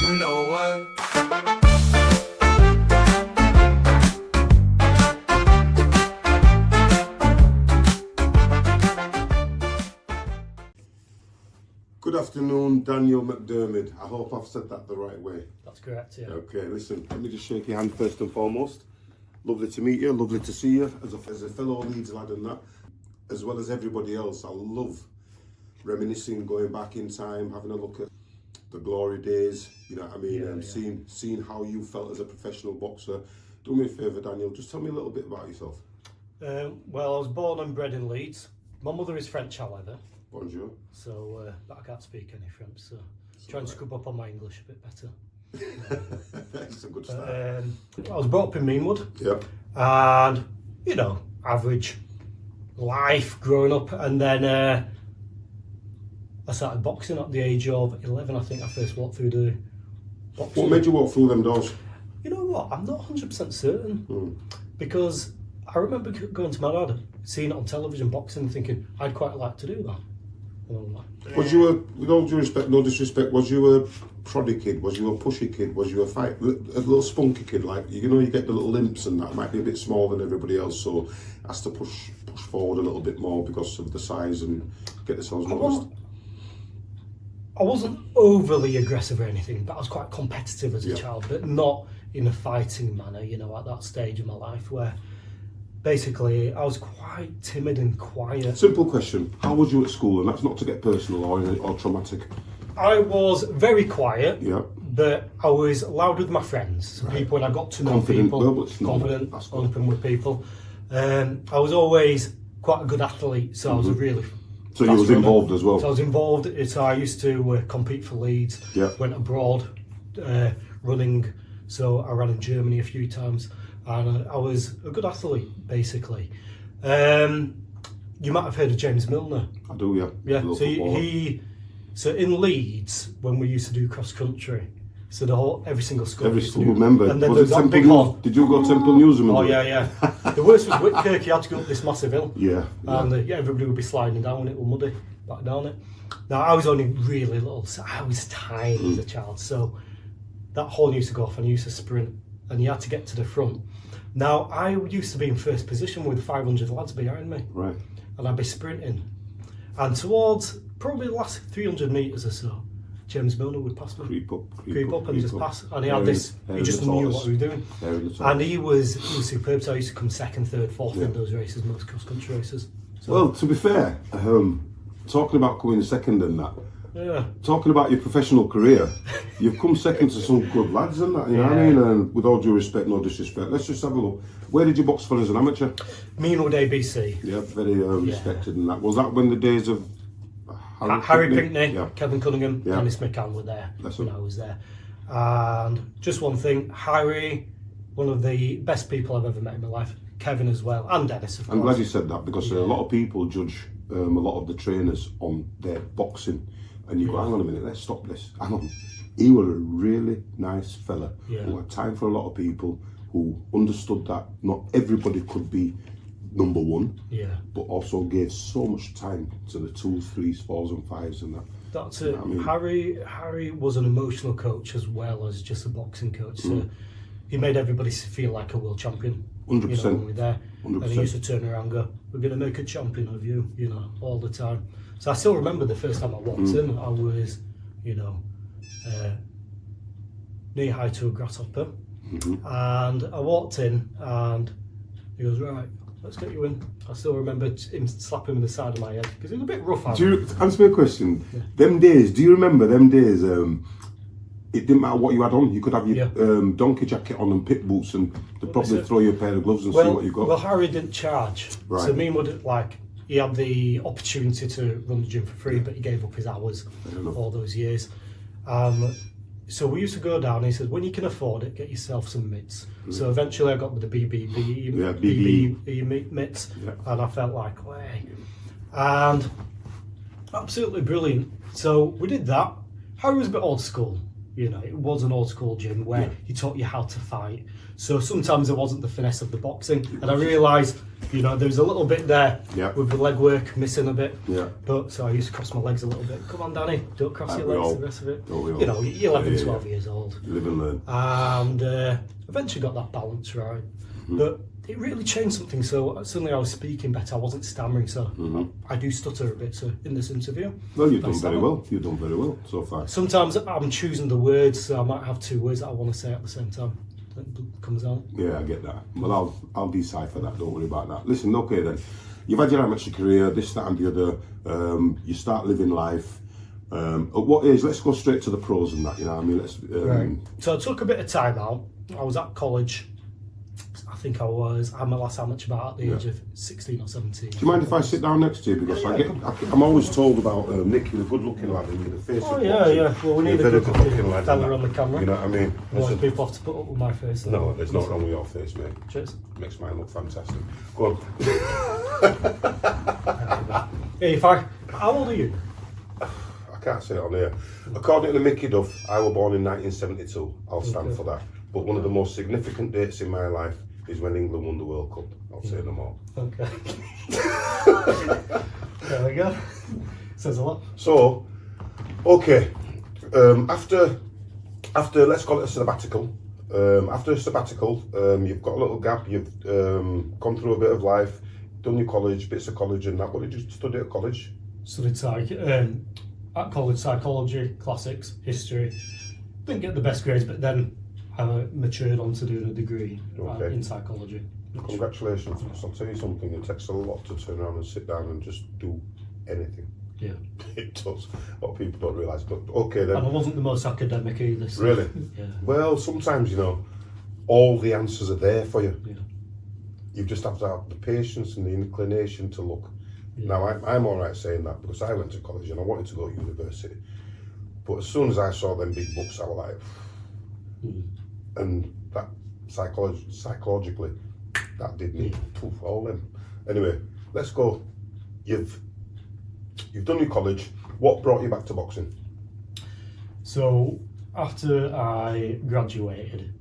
You know what? Good afternoon, Daniel McDermid. I hope I've said that the right way. That's correct, yeah. Okay, listen, let me just shake your hand first and foremost. Lovely to meet you, lovely to see you as a fellow Leeds lad and that. As well as everybody else, I love reminiscing, going back in time, having a look at the glory days, you know what I mean, seeing how you felt as a professional boxer. Do me a favour, Daniel, just tell me a little bit about yourself. Well, I was born and bred in Leeds. My mother is French, however. Bonjour. So, but I can't speak any French, so trying to scrub up on my English a bit better. That's a good start. I was brought up in Meanwood. Yep. And, you know, average life growing up. And then I started boxing at the age of 11. I think I first walked through the boxing. What made you walk through them doors? You know what? I'm not 100% certain. Because I remember going to my dad, seeing it on television, boxing, and thinking, I'd quite like to do that. Was you a, with all due respect, no disrespect, was you a proddy kid? Was you a pushy kid? Was you a little spunky kid? Like, you know, you get the little limps and that might be a bit smaller than everybody else, so has to push forward a little bit more because of the size and get themselves noticed. I wasn't overly aggressive or anything, but I was quite competitive as a child, but not in a fighting manner, you know, at that stage of my life where basically I was quite timid and quiet. Simple question, how was you at school? And that's not to get personal or traumatic. I was very quiet, yeah, but I was loud with my friends, people when I got to know confident, people, well, confident, open with people. I was always quite a good athlete, so I was a really So you was involved as well? So I was involved, so I used to compete for Leeds, went abroad running, so I ran in Germany a few times. And I was a good athlete, basically. You might have heard of James Milner. I do, yeah. Yeah. So in Leeds, when we used to do cross country, so every single school. Every school member. And then there was that big one. Did you go Temple Newsman? Oh yeah. The worst was Whitkirk. You had to go up this massive hill. Yeah. And everybody would be sliding down it, or muddy, back down it. Now I was only really little, so I was tiny as a child. So that horn used to go off, and I used to sprint, and you had to get to the front. Now, I used to be in first position with 500 lads behind me. Right. And I'd be sprinting. And towards probably the last 300 metres or so, James Milner would pass me. Creep up and just pass. And he had this, he just knew what he was doing. And he was superb, so I used to come second, third, fourth in those races, most cross-country races. So, well, to be fair, talking about coming second and that, talking about your professional career, you've come second to some good lads and that, you know what I mean? And with all due respect, no disrespect, let's just have a look. Where did you box for as an amateur? Meanwood ABC. Yeah, very respected and that. Was that when the days of Harry Pinckney, Kevin Cunningham, Dennis McCann were there when I was there. And just one thing, Harry, one of the best people I've ever met in my life. Kevin as well, and Dennis, of course. I'm glad you said that because a lot of people judge a lot of the trainers on their boxing. And you go, hang on a minute, let's stop this. Hang on. He was a really nice fella who had time for a lot of people, who understood that not everybody could be number one, but also gave so much time to the 2s, 3s, 4s and 5s and that. That's it. I mean? Harry was an emotional coach as well as just a boxing coach. So he made everybody feel like a world champion. 100%. You know, when we were there. 100%. And he used to turn around and go, we're going to make a champion of you, you know, all the time. So I still remember the first time I walked in, I was, you know, knee-high to a grasshopper. And I walked in and he goes, right, let's get you in. I still remember him slapping me in the side of my head because it was a bit rough. Answer me a question. Them days, do you remember them days? It didn't matter what you had on. You could have your donkey jacket on and pit boots, and they'd probably throw you a pair of gloves and see what you got. Well, Harry didn't charge. Right. So me would he had the opportunity to run the gym for free, but he gave up his hours all those years. So we used to go down, and he said, when you can afford it, get yourself some mitts. So eventually I got the BBE mitts, and I felt like, way. And absolutely brilliant. So we did that. Harry was a bit old school. You know, it was an old school gym where he taught you how to fight. So sometimes there wasn't the finesse of the boxing. And I realised You know, there was a little bit there Yeah. with the leg work missing a bit. Yeah. But so I used to cross my legs a little bit. Come on, Danny, don't cross Like your we legs. all- The rest of it. don't we all? You know, you're 11, Yeah, 12 years old. You live and learn. And eventually got that balance right. But it really changed something. So suddenly I was speaking better. I wasn't stammering. So I do stutter a bit. So in this interview, Well, you've done very well. You've done very well so far. sometimes I'm choosing the words. So I might have two words that I want to say at the same time. That comes out. Yeah, I get that. Well, I'll decipher that. Don't worry about that. Listen, okay then. You've had your amateur career, this, that, and the other. You start living life. At what age? Let's go straight to the pros and that. You know what I mean? Let's. Right. So I took a bit of time out. I was at college. I think I had my last amateur about at the age of 16 or 17. Do you mind if I sit down next to you? Because I'm always told about Nick, you're a good-looking lad and you're the face. Oh of yeah, boxing. yeah. Well, we You're need a very good good-looking lad. fella and on the that. camera. You know what I mean? Otherwise Listen, people have to put up with my face. no, there's nothing wrong with your face, mate. Cheers. Makes mine look fantastic. Go on. Hey, how old are you? I can't say it on here. According to Mickey Duff, I was born in 1972. I'll stand for that. But one of the most significant dates in my life is when England won the World Cup. I'll say no more. Okay. There we go. Says a lot. So, okay. After let's call it a sabbatical. After a sabbatical, you've got a little gap. You've gone through a bit of life, done your college, bits of college, and that. What did you study at college? Studied at college psychology, classics, history. Didn't get the best grades, but then I matured on to doing a degree in psychology. Congratulations. I'll tell you something. It takes a lot to turn around and sit down and just do anything. Yeah. It does. A lot of people don't realise. But okay then. And I wasn't the most academic either. So. Really? Yeah. Well, sometimes, you know, all the answers are there for you. Yeah. You just have to have the patience and the inclination to look. Yeah. Now, I'm all right saying that because I went to college and I wanted to go to university. But as soon as I saw them big books, I was like, and that psychologically, that did me all them. Anyway, let's go. You've done your college. What brought you back to boxing? So after I graduated,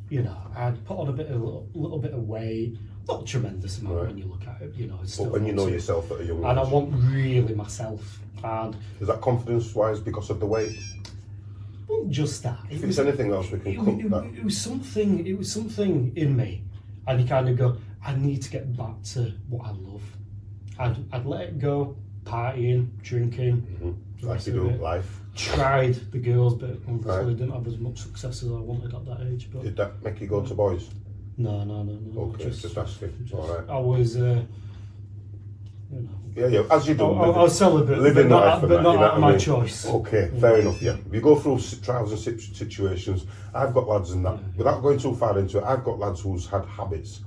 you know, I'd put on a little bit of weight, not a tremendous amount when you look at it, you know. It's still But when you know boxing. yourself at a young age. And I want really myself. And Is that confidence-wise because of the weight? not just that. If it's anything else, we can cut that. It was something in me, and you kind of go, I need to get back to what I love. I'd let it go, partying, drinking, the Like rest you of do it. life. Tried the girls, but unfortunately Right. didn't have as much success as I wanted at that age. But Did that make you go to boys? no. Okay, just asking. All right. I was, you know, Yeah, as you do. I was celebrating, living but life not, and but that, not you know out of what I my mean? choice. Okay, fair enough, yeah. You go through trials and situations. I've got lads in that, without going too far into it, I've got lads who's had habits.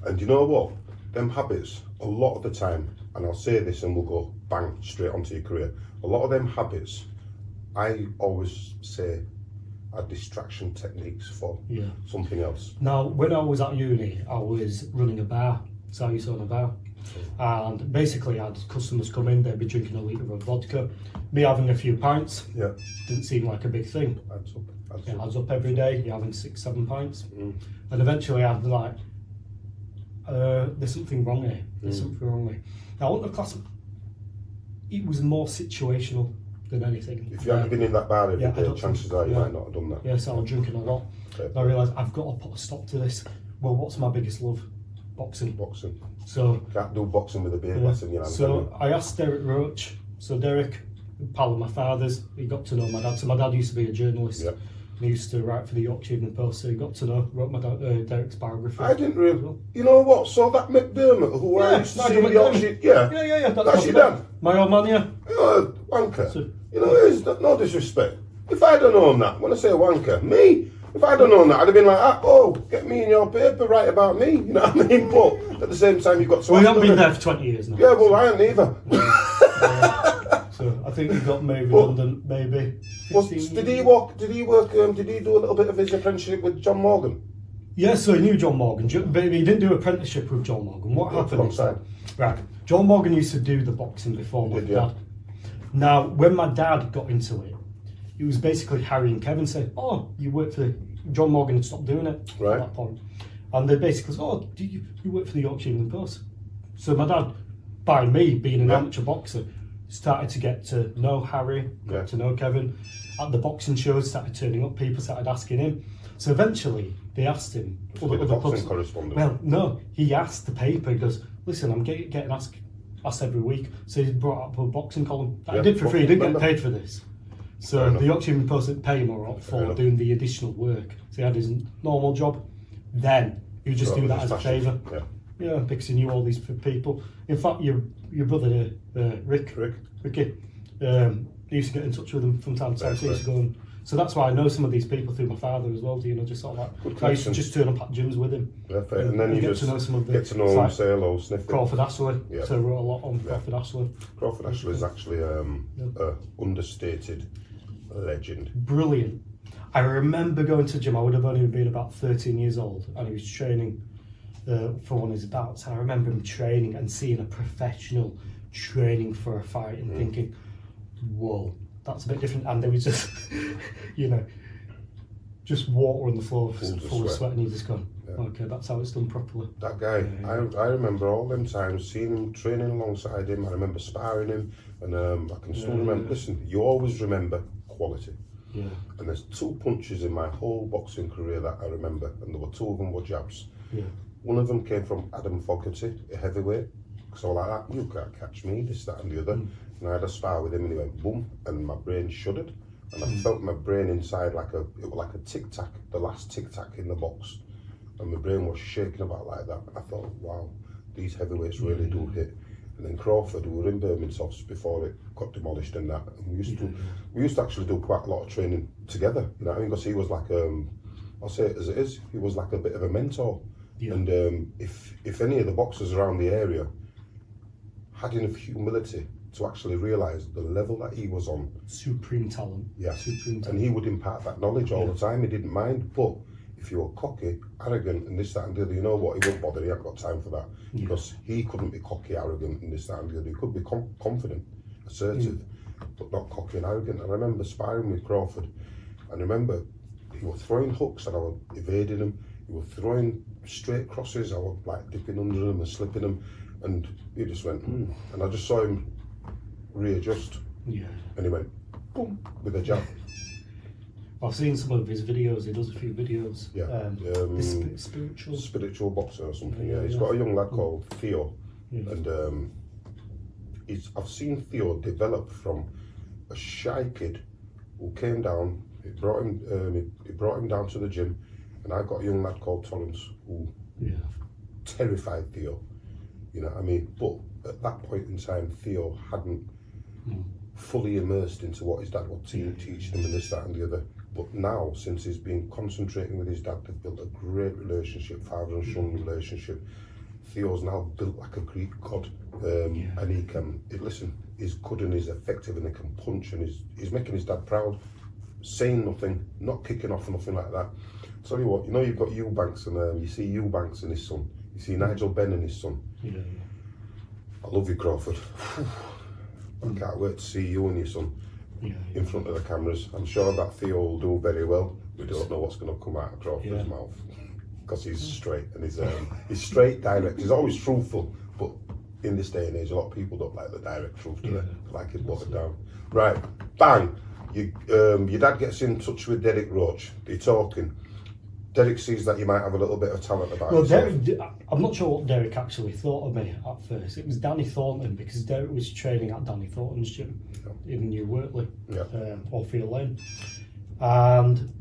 And you know what? Them habits, a lot of the time, and I'll say this and we'll go bang, straight onto your career. A lot of them habits, I always say, are distraction techniques for something else. Now, when I was at uni, I was running a bar, so I used to own a bar. And basically I had customers come in, they'd be drinking a litre of vodka. Me having a few pints didn't seem like a big thing. Adds up every day, you're having 6-7 pints. And eventually I'd be like, there's something wrong here, there's something wrong here. Now I wouldn't have classed it was more situational than anything. If you hadn't been in that bar every I day, don't chances think- are you might not have done that. Yeah, so I was drinking a lot. And I realised I've got to put a stop to this. Well, what's my biggest love? Boxing. Boxing. So Can't do boxing with a beer glass in your hand. So I asked Derek Roach. So Derek, pal of my father's, he got to know my dad. So my dad used to be a journalist. Yeah. And he used to write for the Yorkshire Evening Post. So he got to know, wrote my dad, Derek's biography. I didn't really. You know what? So that McDermid, who I used to see Nigel in Yorkshire, yeah. Yeah. That's your dad. My old man, yeah. You're a wanker. So- You know, it's no disrespect. If I'd have known that, when I say wanker, me, if I'd have known that, I'd have been like, oh, get me in your paper, write about me. You know what I mean? But at the same time, you've got to. We haven't been there for 20 years now. Yeah, well, I ain't either. So I think he got made redundant, maybe. Did he work? Did he do a little bit of his apprenticeship with John Morgan? Yeah, so he knew John Morgan, but he didn't do apprenticeship with John Morgan. What happened is, right, John Morgan used to do the boxing before my dad. Now, when my dad got into it, it was basically Harry and Kevin saying, oh, you work for John Morgan and stopped doing it at that point. And they basically said, oh, do you work for the Yorkshire Evening Post? So my dad, by me being an amateur boxer, started to get to know Harry, got to know Kevin. At the boxing shows, started turning up, people started asking him. So eventually they asked him, the boxing correspondent. Well, no, he asked the paper, he goes, listen, I'm getting asked every week. So he brought up a boxing column that I did for free, he didn't get paid for this. So the Yorkshire Evening Post didn't pay him for doing the additional work. So he had his normal job. Then he would just do that as a favour. Yeah, because he knew all these people. In fact, your brother Ricky, he used to get in touch with him from time to time. So he used to go and, so that's why I know some of these people through my father as well. You know, just sort of like I used to just turn up at gyms with him. And then you get just to know some of the get to know him, say hello, sniff him. Crawford Ashley. So I wrote a lot on Crawford Ashley. Crawford Ashley is actually a understated legend. Brilliant. I remember going to the gym. I would have only been about 13 years old, and he was training for one of his bouts. And I remember him training and seeing a professional training for a fight and thinking, whoa, that's a bit different. And there was just, you know, just water on the floor full of sweat, and you just gone, okay, that's how it's done properly. That guy, I remember all them times seeing him, training alongside him. I remember sparring him, and I can still remember. Listen, you always remember quality. And there's 2 punches in my whole boxing career that I remember, and there were 2 of them were jabs. One of them came from Adam Fogarty, a heavyweight. So like that, you can't catch me, this, that and the other. And I had a spar with him and he went boom, and my brain shuddered. And I felt my brain inside it was like a tic-tac, the last tic-tac in the box. And my brain was shaking about like that. And I thought, wow, these heavyweights really do hit. And then Crawford, we were in Birmingham before it got demolished and that. And we used to actually do quite a lot of training together. You know what I mean? Because he was like, I'll say it as it is, he was like a bit of a mentor. And if any of the boxers around the area had enough humility to actually realise the level that he was on. Supreme talent. Supreme talent. And he would impart that knowledge all the time, he didn't mind. But if you were cocky, arrogant and this, that and the other, you know what, he wouldn't bother, he hadn't got time for that. Because he couldn't be cocky, arrogant and this, that and the other. He could be confident, assertive, but not cocky and arrogant. And I remember sparring with Crawford, and I remember he was throwing hooks and I was evading him. He was throwing straight crosses, I was like dipping under them and slipping them. And he just went, and I just saw him readjust. And he went, boom, with a jab. I've seen some of his videos, he does a few videos. Spiritual boxer or something, He's got a young lad called Theo. And I've seen Theo develop from a shy kid who came down, he brought him down to the gym, and I got a young lad called Torrance who terrified Theo. You know what I mean? But at that point in time, Theo hadn't fully immersed into what his dad was teaching him and this, that and the other. But now, since he's been concentrating with his dad, they've built a great relationship, father and son relationship. Theo's now built like a Greek god, and he can, he's good and he's effective and he can punch, and he's making his dad proud, saying nothing, not kicking off or nothing like that. Tell you what, you know, you've got Eubanks and you see Eubanks and his son, you see Nigel Benn and his son. I love you, Crawford. I can't wait to see you and your son in front of the cameras. I'm sure that Theo will do very well. We don't know what's going to come out of Crawford's mouth, because he's straight and he's straight, direct. He's always truthful, but in this day and age, a lot of people don't like the direct truth, do they? They like it watered down. Right, bang. Your dad gets in touch with Derek Roach. They're talking. Derek sees that you might have a little bit of talent about yourself. I'm not sure what Derek actually thought of me at first. It was Danny Thornton, because Derek was training at Danny Thornton's gym in New Wortley, or Field Lane. And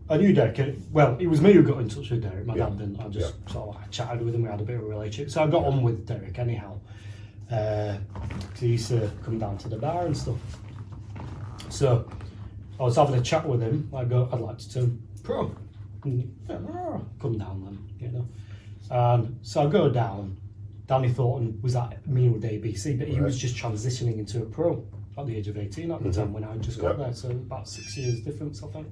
I knew Derek, well, it was me who got in touch with Derek, my dad didn't. I just sort of chatted with him, we had a bit of a relationship. So I got on with Derek anyhow. Because he used to come down to the bar and stuff. So I was having a chat with him. I'd like to turn pro. Come down then, you know. And so I go down. Danny Thornton was at me with ABC, but he was just transitioning into a pro at the age of 18 at the time when I just got there. So about 6 years difference, I think.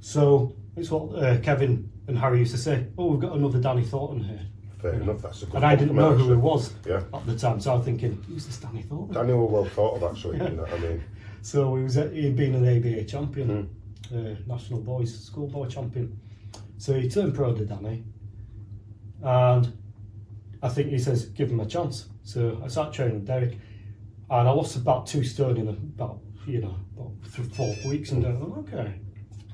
So it's what Kevin and Harry used to say. Oh, we've got another Danny Thornton here. Fair enough, that's a good And I didn't know who it was at the time, so I was thinking, who's this Danny Thornton? Danny was well thought of, actually. You know what I mean? So he'd been an ABA champion. National boys schoolboy champion. So he turned pro, did Danny, and I think he says, give him a chance. So I started training with Derek, and I lost about 2 stone in about 4 weeks, and okay,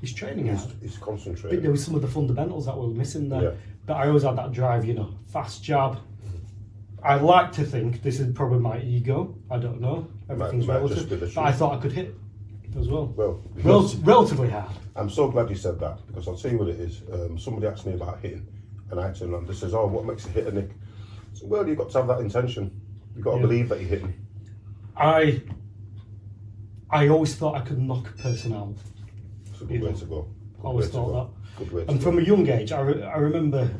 he's training hard. He's concentrating. But there was some of the fundamentals that were missing there. Yeah. But I always had that drive, fast jab. I like to think this is probably my ego. I don't know. Everything's relative. But I thought I could hit as well. Well, relatively hard. I'm so glad you said that, because I'll tell you what it is. Somebody asked me about hitting, and I turned around and says, "Oh, what makes a hitter, Nick?" I said, well, you've got to have that intention. You've got to believe that you're hitting. I always thought I could knock a person out. It's a good way to go. I always thought that. Good way to and go. from a young age, I remember,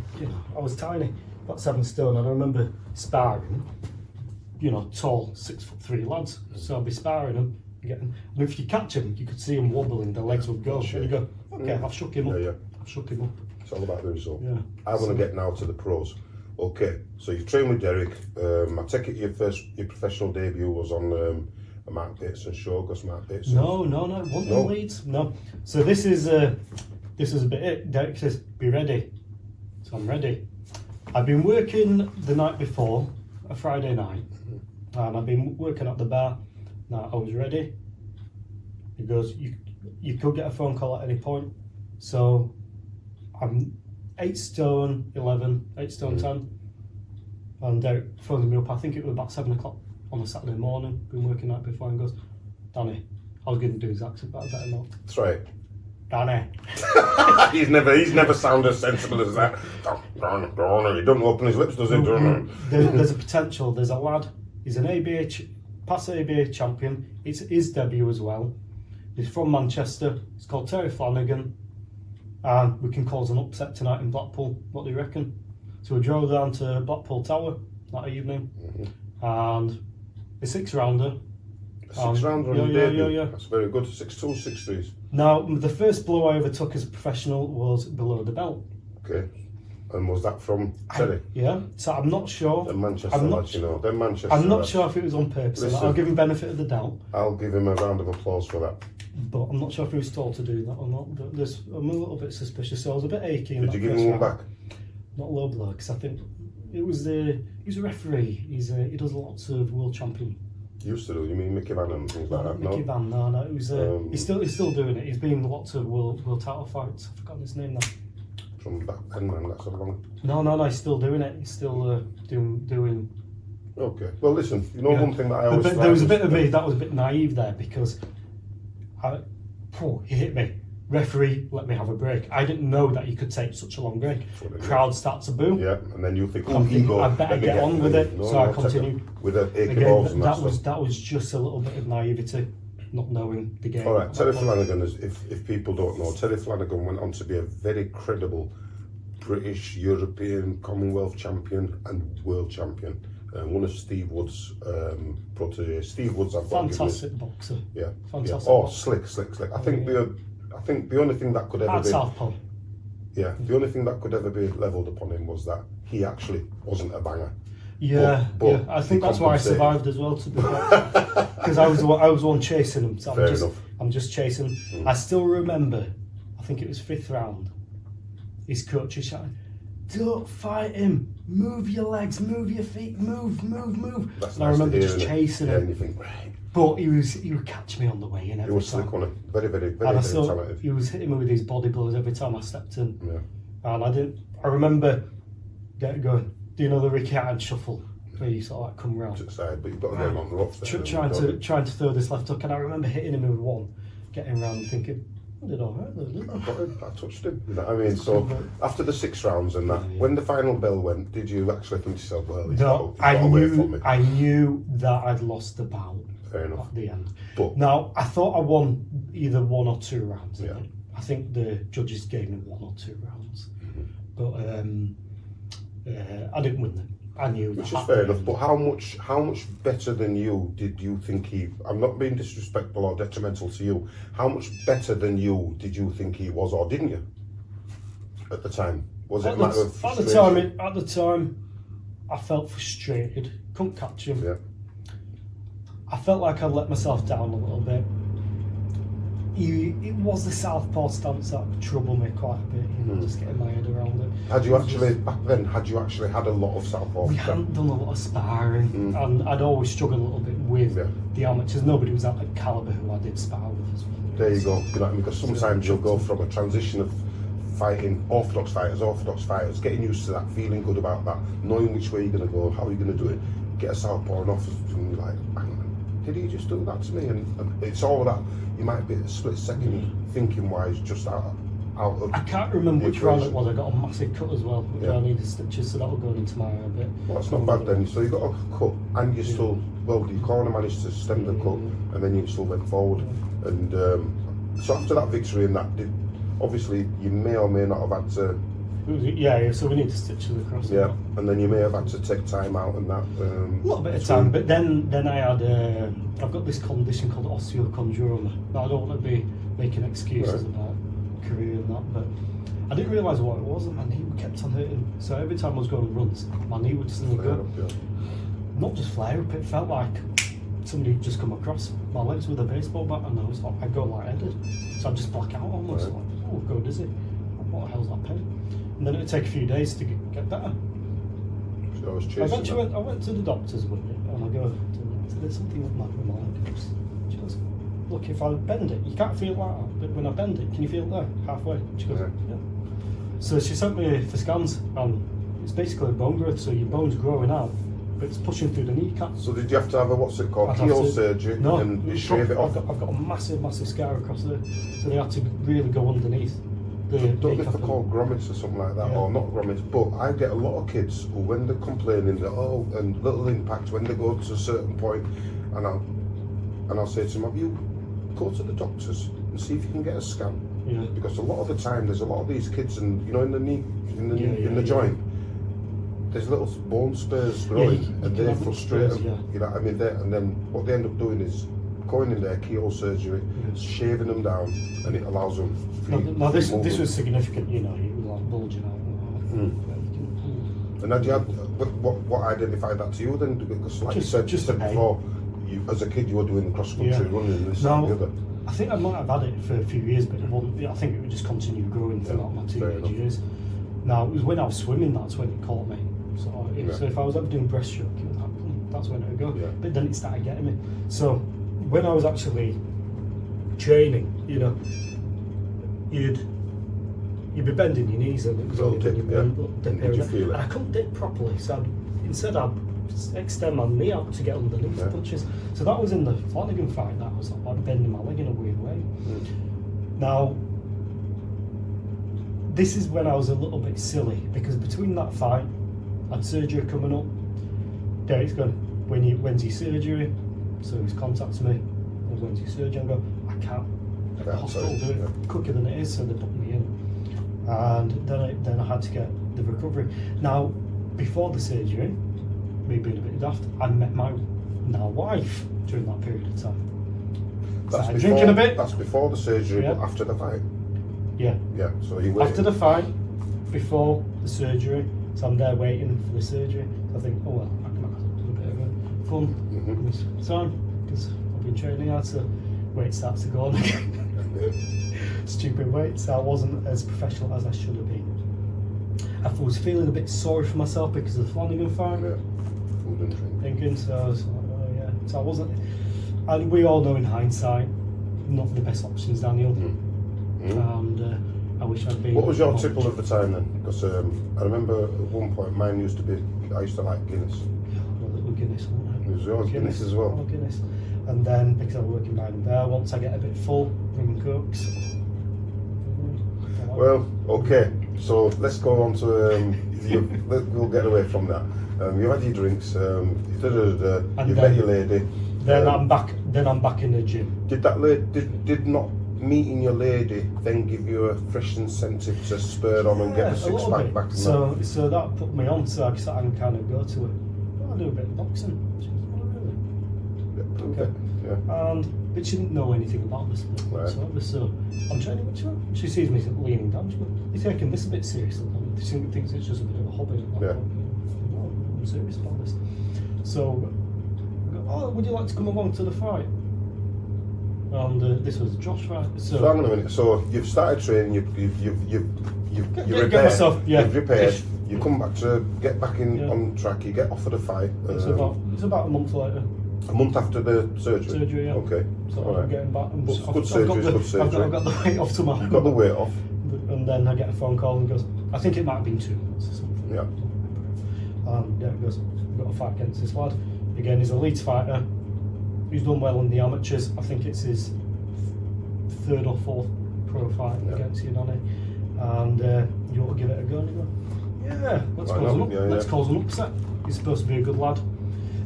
I was tiny, about 7 stone, and I remember sparring, tall 6'3" lads. So I'd be sparring them, and if you catch him, you could see him wobbling, the legs would go, and you go, okay, I've shook him up. I've shook him up. It's all about the result. Yeah. I want to get now to the pros. Okay, so you've trained with Derek. I take it your professional debut was on a Mark Bateson show, Gus Mark Bateson. No, one in Leeds. No. So this is a bit it. Derek says, be ready. So I'm ready. I've been working the night before, a Friday night, and I've been working at the bar. Now I was ready. He goes, you could get a phone call at any point. So I'm 8 stone 11, 8 stone 10, and Derek phoned me up. I think it was about 7 o'clock on a Saturday morning. Been working night before, and goes, Danny, I was going to do his accent, but I better not. That's right. Danny. he's never sounded as sensible as that. He doesn't open his lips, does he? There's a potential. There's a lad. He's an past ABA champion. It's his debut as well. He's from Manchester. He's called Terry Flanagan. And we can cause an upset tonight in Blackpool. What do you reckon? So we drove down to Blackpool Tower that evening, and a 6-rounder. A 6-rounder on your debut? Yeah. That's very good. 6'2", 6'3". Now, the first blow I ever took as a professional was below the belt. Okay. And was that from Terry? Yeah. So I'm not sure. The Manchester lads, They're Manchester. I'm not sure if it was on purpose. Listen, I'll give him benefit of the doubt. I'll give him a round of applause for that. But I'm not sure if he was told to do that or not. But I'm a little bit suspicious. So I was a bit achy. Did you give him one back? Not low blow, because I think it was he's a referee. He does lots of world champion. Used to do. You mean Mickey Van and things like that? Mickey Van, no. It was he's still doing it. He's been in lots of world title fights. I've forgotten his name now. From back then, man. That's a long. No. He's still doing it. He's still doing. Okay. Well, listen. One thing that I always. There was a bit of me that was a bit naive there, because he hit me. Referee, let me have a break. I didn't know that you could take such a long break. Crowd starts to boo. Yeah, and then you think, I better get on with it. So I continued. With the AK balls and that was just a little bit of naivety, not knowing the game. All right, Terry Flanagan, if people don't know, Terry Flanagan went on to be a very credible British, European, Commonwealth champion and world champion. One of Steve Wood's proteges. Steve Wood's fantastic boxer. Yeah. Fantastic. Oh, slick. I think the only thing that could ever be southpaw. Yeah, the only thing that could ever be levelled upon him was that he actually wasn't a banger. Yeah, but I think that's why I survived as well, to be honest, because I was the one chasing him. So I'm just chasing. I still remember, I think it was 5th round. His coach is shouting, "Don't fight him! Move your legs, move your feet, move." That's and I remember just chasing him. And you think, right. But he would catch me on the way in every time. He was slick on it. Very, very, very, and very talented. He was hitting me with his body blows every time I stepped in. Yeah. And I remember going, do you know the Ricky Hatton shuffle? Where you sort of come round. To the side, but you've got to get him on the ropes there. Trying to throw this left hook, and I remember hitting him with one, getting round and thinking, I did all right though, I touched him. You know what I mean? So after the 6 rounds and that, when the final bell went, did you actually think to yourself, well, he's got away from me? I knew that I'd lost the bout. Fair enough. At the end. But now, I thought I won either 1 or 2 rounds. Yeah. I think the judges gave me 1 or 2 rounds. But I didn't win them. I knew. Which is fair enough. But how much better than you did you think he? I'm not being disrespectful or detrimental to you. How much better than you did you think he was, or didn't you? At the time, was it a matter of frustration? At the time, I felt frustrated. Couldn't catch him. Yeah. I felt like I'd let myself down a little bit. it was the southpaw stance that troubled me quite a bit, just getting my head around it. Back then, had you actually had a lot of southpaw? We hadn't done a lot of sparring, and I'd always struggled a little bit with the amateurs. Nobody was at the calibre who I did spar with as well. There you go. You know what I mean? Because sometimes you'll go from a transition of fighting orthodox fighters, getting used to that, feeling good about that, knowing which way you're going to go, how you're going to do it, get a southpaw and off, and you're like, hang on, did he just do that to me? And it's all that, you might be a split second thinking wise, just out of. I can't remember which round it was. I got a massive cut as well, which I needed stitches, so that will go into my eye a bit. Well, that's not bad then. So you got a cut, and you still, well, your corner managed to stem the cut, and then you still went forward. And so after that victory and that, obviously you may or may not have had to. Yeah, so we need to stitch it across. Yeah, and then you may have had to take time out and that. A little bit of time, but then I had I've got this condition called osteochondroma. Now I don't want to be making excuses about career and that, but I didn't realise what it was, and my knee kept on hurting. So every time I was going on runs, my knee would suddenly go, not just flare up. It felt like somebody had just come across my legs with a baseball bat, and I'd go lightheaded. So I'd just black out almost. Like, oh, go dizzy. What the hell's that pain? And then it would take a few days to get better. So I was chasing I went to the doctors with it, and I go, there's something with my leg. She goes, look, if I bend it, you can't feel it like that, but when I bend it, can you feel it there, halfway? She goes, yeah. So she sent me for scans, and it's basically bone growth, so your bone's growing out, but it's pushing through the kneecap. So did you have to have what's it called, heel surgery? No, and shave it off? I've got a massive scar across there, so they had to really go underneath. I don't know if they're called grommets or something like that, or not grommets, but I get a lot of kids who, when they're complaining that and little impact when they go to a certain point, and I'll say to them, have you go to the doctors and see if you can get a scan? Yeah. Because a lot of the time there's a lot of these kids, and you know, in the knee, in the joint, there's little bone spurs growing, and they're frustrated. You know what I mean? And then what they end up doing is going in there, keyhole surgery, shaving them down, and it allows them. Now this was significant, you know, it was like bulging out. And had you had what identified that to you then? Because like you said before, as a kid you were doing cross country running and this and the other. I think I might have had it for a few years, but it wasn't. I think it would just continue growing throughout my teenage years. Now it was when I was swimming that's when it caught me. So if I was ever doing breaststroke, it would happen. That's when it would go. Yeah. But then it started getting me. So when I was actually training, you know, you'd be bending your knees and it was only dip here. Did you feel it? And I couldn't dip properly, so I'd extend my knee out to get underneath the punches. So that was in the Flanagan fight. That was like bending my leg in a weird way. Now, this is when I was a little bit silly, because between that fight, I had surgery coming up. Derek's going, when's your surgery? So he's contacted me, when's your surgery? I go, I can't. The hospital do it quicker than it is, so they put me in. And then I had to get the recovery. Now, before the surgery, me being a bit daft, I met my now wife during that period of time. That's before, drinking a bit. That's before the surgery, but after the fight. Yeah. Yeah. So you waited. After the fight, before the surgery, so I'm there waiting for the surgery. So I think, oh well, I can do a bit of a fun time because I've been training hard, so weight starts to go on again. Stupid weight, so I wasn't as professional as I should have been. I was feeling a bit sorry for myself because of the Flanagan fight. Yeah. Food and drink. Thinking, so I was like, oh yeah. So I wasn't. And we all know in hindsight, not the best options, Daniel. And I wish I'd been. What was your tipple at the time then? Because I remember at one point mine used to be. I used to like Guinness. Yeah, a little Guinness, wasn't it? It was yours, Guinness as well. Oh, Guinness. And then because I was working by the bar, once I get a bit full, bringing cokes. Well, okay. So let's go on to we'll get away from that. You had your drinks. You met your lady. Then I'm back. Then I'm back in the gym. Did that lady? Did not meeting your lady then give you a fresh incentive to spur on and get the six pack back? So that put me on. So I can kind of go to it. Oh, I do a bit of boxing. She goes, oh really? Okay. Yeah. But she didn't know anything about this whatsoever. So I'm training with her. She sees me leaning down. She goes, "You're taking this a bit seriously." She thinks it's just a bit of a hobby. I'm serious about this. So I go, "Oh, would you like to come along to the fight?" and this was Josh, right? So hang on a minute. So you've started training. You've repaired. You come back to get back in on track. You get offered a fight. It's about a month later. A month after the surgery. Surgery, yeah. Okay. So All I'm getting back. And good surgery. Good surgery. I've got the weight off tomorrow. You've got the weight off. And then I get a phone call and goes, I think it might have been 2 months or something. Yeah. It goes, we've got a fight against this lad. Again, he's a Leeds fighter. He's done well in the amateurs. I think it's his 3rd or 4th pro fight against you, Donny. And you want to give it a go? And you go, yeah, let's cause an upset. He's supposed to be a good lad.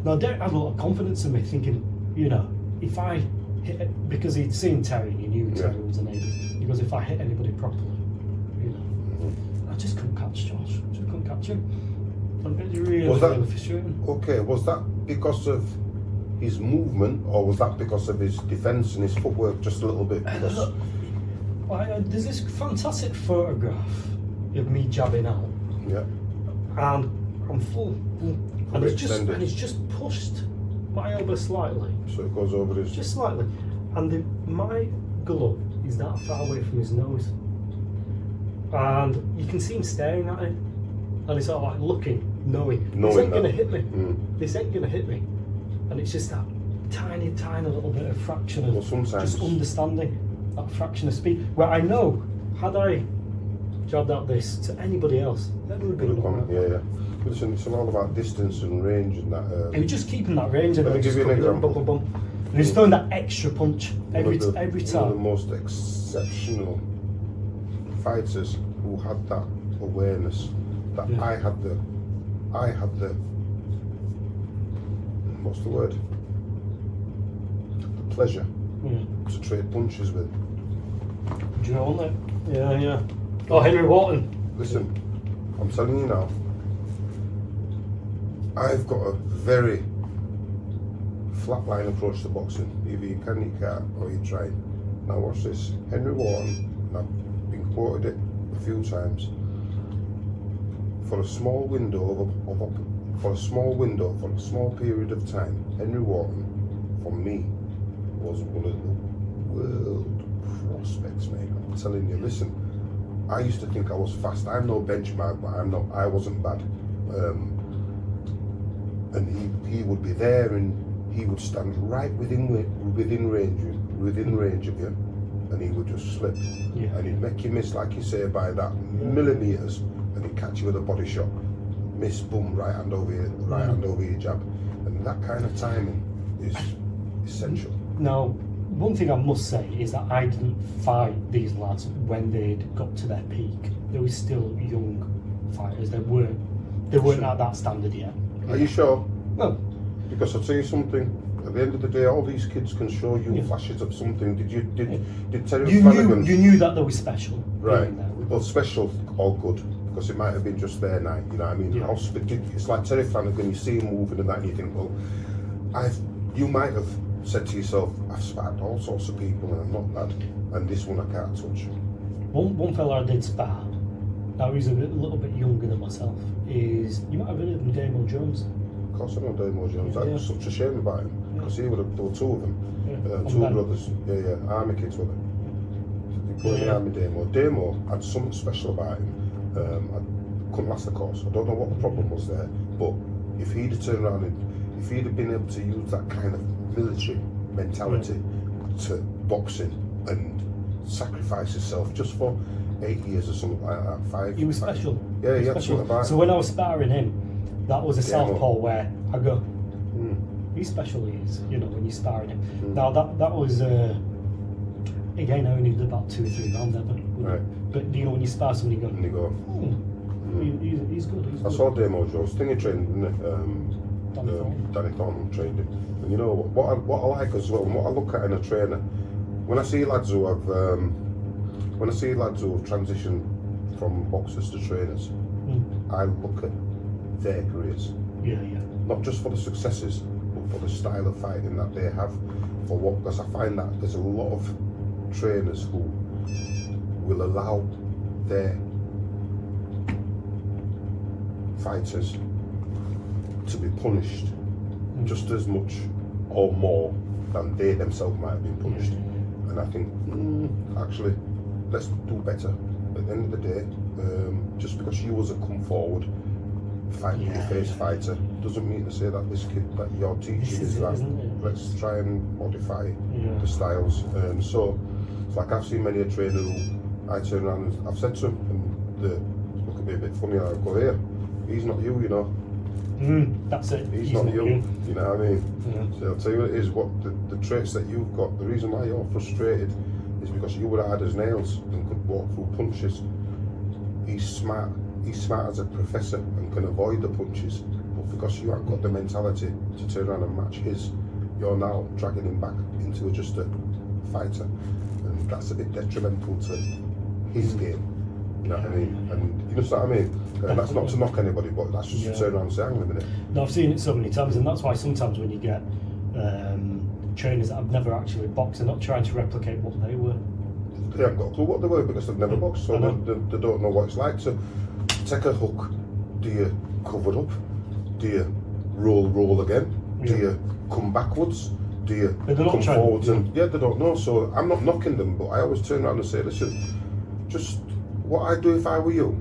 Now, Derek had a lot of confidence in me, thinking, you know, if I hit it, because he'd seen Terry and he knew Terry was an neighbour. He goes, if I hit anybody properly, you know, I just couldn't catch Josh. I just couldn't catch him. And it really frustrating. Okay, was that because of his movement, or was that because of his defence and his footwork just a little bit? There's this fantastic photograph of me jabbing out. Yeah. And I'm full. And it's just pushed my elbow slightly. So it goes over his... Just slightly. And my glove is that far away from his nose. And you can see him staring at it. And he's sort of like looking, knowing this ain't going to hit me. This ain't going to hit me. And it's just that tiny little bit of fraction of just understanding that fraction of speed. Where I know, had I jabbed out this to anybody else, that would have been Yeah. Listen, it's all about distance and range and that. He was just keeping that range, and Let me give you an example. And he's throwing that extra punch every time. One of the most exceptional fighters who had that awareness that I had the what's the word? The pleasure to trade punches with. Do you know that? Yeah. Oh, Henry Wharton. Listen, I'm telling you now, I've got a very flatline approach to boxing. Either you can, you can't, or you try. Now watch this. Henry Wharton, and I've been quoted it a few times. For a small window for a small period of time, Henry Wharton, for me, was one of the world prospects, mate. I'm telling you, listen, I used to think I was fast. I'm no benchmark, but I wasn't bad. And he would be there, and he would stand right within range of you, and he would just slip, and he'd make you miss, like you say, by that millimeters, and he'd catch you with a body shot, miss, boom, right hand over your jab, and that kind of timing is essential. Now, one thing I must say is that I didn't fight these lads when they'd got to their peak. They were still young fighters. They weren't at that standard yet. Are you sure? Well, because I'll tell you something. At the end of the day, all these kids can show you flashes of something. Did Terry Flanagan? You knew that they were special, right? Well, special or good, because it might have been just their night. You know what I mean? Yeah. It's like Terry Flanagan. You see him moving and that, and you think, well, you might have said to yourself, I've sparred all sorts of people and I'm not bad, and this one I can't touch. One fella I did spar, now he's a little bit younger than myself, you might have heard of him, Damo Jones. Of course I know Damo Jones. That was such a shame about him, because there were two of them, two brothers, army kids were they? Going in the army. Damo had something special about him. I couldn't last the course. I don't know what the problem was there, but if he'd have turned around and if he'd have been able to use that kind of military mentality to boxing and sacrifice himself just for 8 years or something like that, 5. He was special. Yeah, he had something about him. So when I was sparring him, that was a southpaw where I go, he's special, he is, you know, when you're sparring him. Now that was, again, I only did about 2 or 3 rounds ever. Right. But you know, when you spar somebody, you go, he's good. I saw Damo Jones. Thing he trained, didn't it? Danny Thornton trained him. And you know what I like as well, and what I look at in a trainer, when I see lads who have transitioned from boxers to trainers, I look at their careers. Not just for the successes, but for the style of fighting that they have. Because I find that there's a lot of trainers who will allow their fighters to be punished just as much or more than they themselves might have been punished. and I think, actually, let's do better. At the end of the day, just because you was a come forward, face fighter, doesn't mean to say that this kid that you're teaching is that. Let's try and modify the styles. So, it's like I've seen many a trainer who I turn around and I've said to him, and they look at me a bit funny, I go, here, he's not you, you know. That's it. He's not you. You know what I mean? So I'll tell you what it is, what the traits that you've got, the reason why you're frustrated is because you were hard as nails and could walk through punches. He's smart as a professor and can avoid the punches, but because you haven't got the mentality to turn around and match his, you're now dragging him back into just a fighter, and that's a bit detrimental to his game. You know what I mean? And you know what I mean? That's not to knock anybody, but that's just to turn around and say, hang on a minute. No, I've seen it so many times, and that's why sometimes when you get trainers that have never actually boxed, they're not trying to replicate what they were. They haven't got a clue what they were because they've never boxed, so they don't know what it's like to take a hook. Do you cover up? Do you roll again? Do you come backwards? Do you come forwards? And they don't know. So I'm not knocking them, but I always turn around and say, listen, just what I'd do if I were you.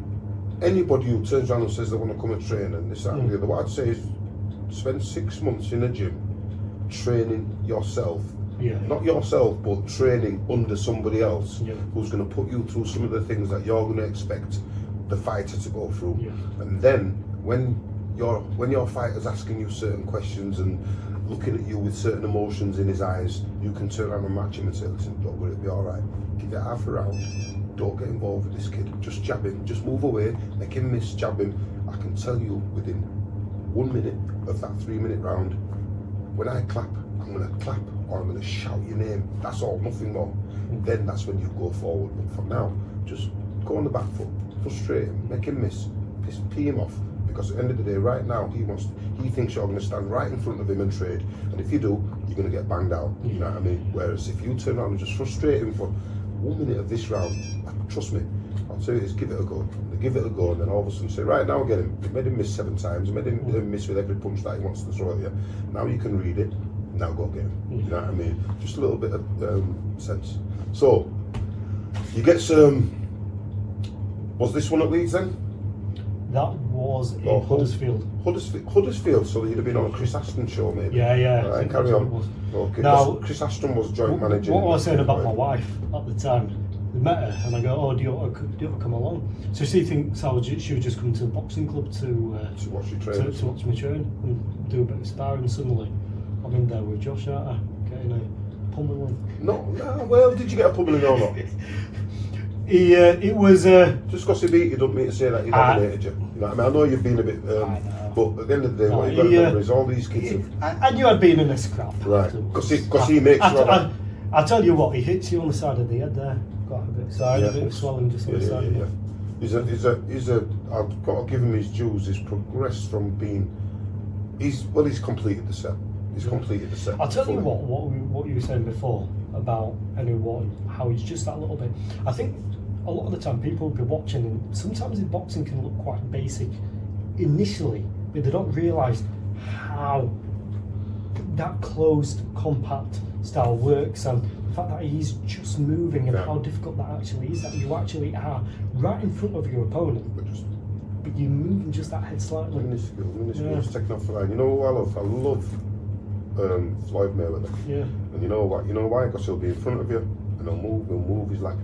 Anybody who turns around and says they want to come and train and this, that, and the other, what I'd say is spend 6 months in a gym training yourself. Not yourself, but training under somebody else who's going to put you through some of the things that you're going to expect the fighter to go through. And then when your fighter's asking you certain questions and looking at you with certain emotions in his eyes, you can turn around and match him and say, listen, don't worry, it'll be all right. Give it half a round. Don't get involved with this kid. Just jab him. Just move away. Make him miss. Jab him. I can tell you within 1 minute of that 3-minute round, when I clap, I'm going to clap or I'm going to shout your name. That's all. Nothing more. Then that's when you go forward. But for now, just go on the back foot. Frustrate him. Make him miss. Pee him off. Because at the end of the day, right now, he thinks you're going to stand right in front of him and trade. And if you do, you're going to get banged out. You know what I mean? Whereas if you turn around and just frustrate him for 1 minute of this round, trust me, I'll tell you this, give it a go. Give it a go, and then all of a sudden say, right, now get him. You made him miss 7 times. You made him miss with every punch that he wants to throw at you. Now you can read it. Now go get him. You know what I mean? Just a little bit of sense. So, you get some... Was this one at Leeds then? That was in Huddersfield. Huddersfield, so you'd have been on a Chris Aston show maybe. Yeah. Right, carry on. Okay. Now, Chris Aston was joint manager. What I was saying about my wife at the time, we met her and I go, oh, do you want to come along? So she thinks she was just coming to the boxing club to watch you train. To watch me train and do a bit of sparring. Suddenly, I'm in there with Josh, aren't I? Getting a pummeling. No, well, did you get a pummeling or not? It was... Just because he beat you doesn't mean to say that he dominated you. You know what I mean? I know you've been a bit... but at the end of the day, what you've got to remember is all these kids I knew I'd been in a scrap. Right, because he makes sure that... I'll tell you what, he hits you on the side of the head there. Quite a bit. So I had a bit of swelling just on the side of the head. I've got to give him his dues. He's progressed from being... He's completed the set. He's completed the set. I'll tell you what you were saying before about anyone, how he's just that little bit. I think a lot of the time people will be watching, and sometimes in boxing can look quite basic initially, but they don't realise how that closed, compact style works, and the fact that he's just moving and how difficult that actually is, that you actually are right in front of your opponent, but you're moving just that head slightly. Minuscule, just taking off the line. You know who I love? I love Floyd Mayweather. Yeah. And you know what? You know why? Because he'll be in front of you and he'll move. He's like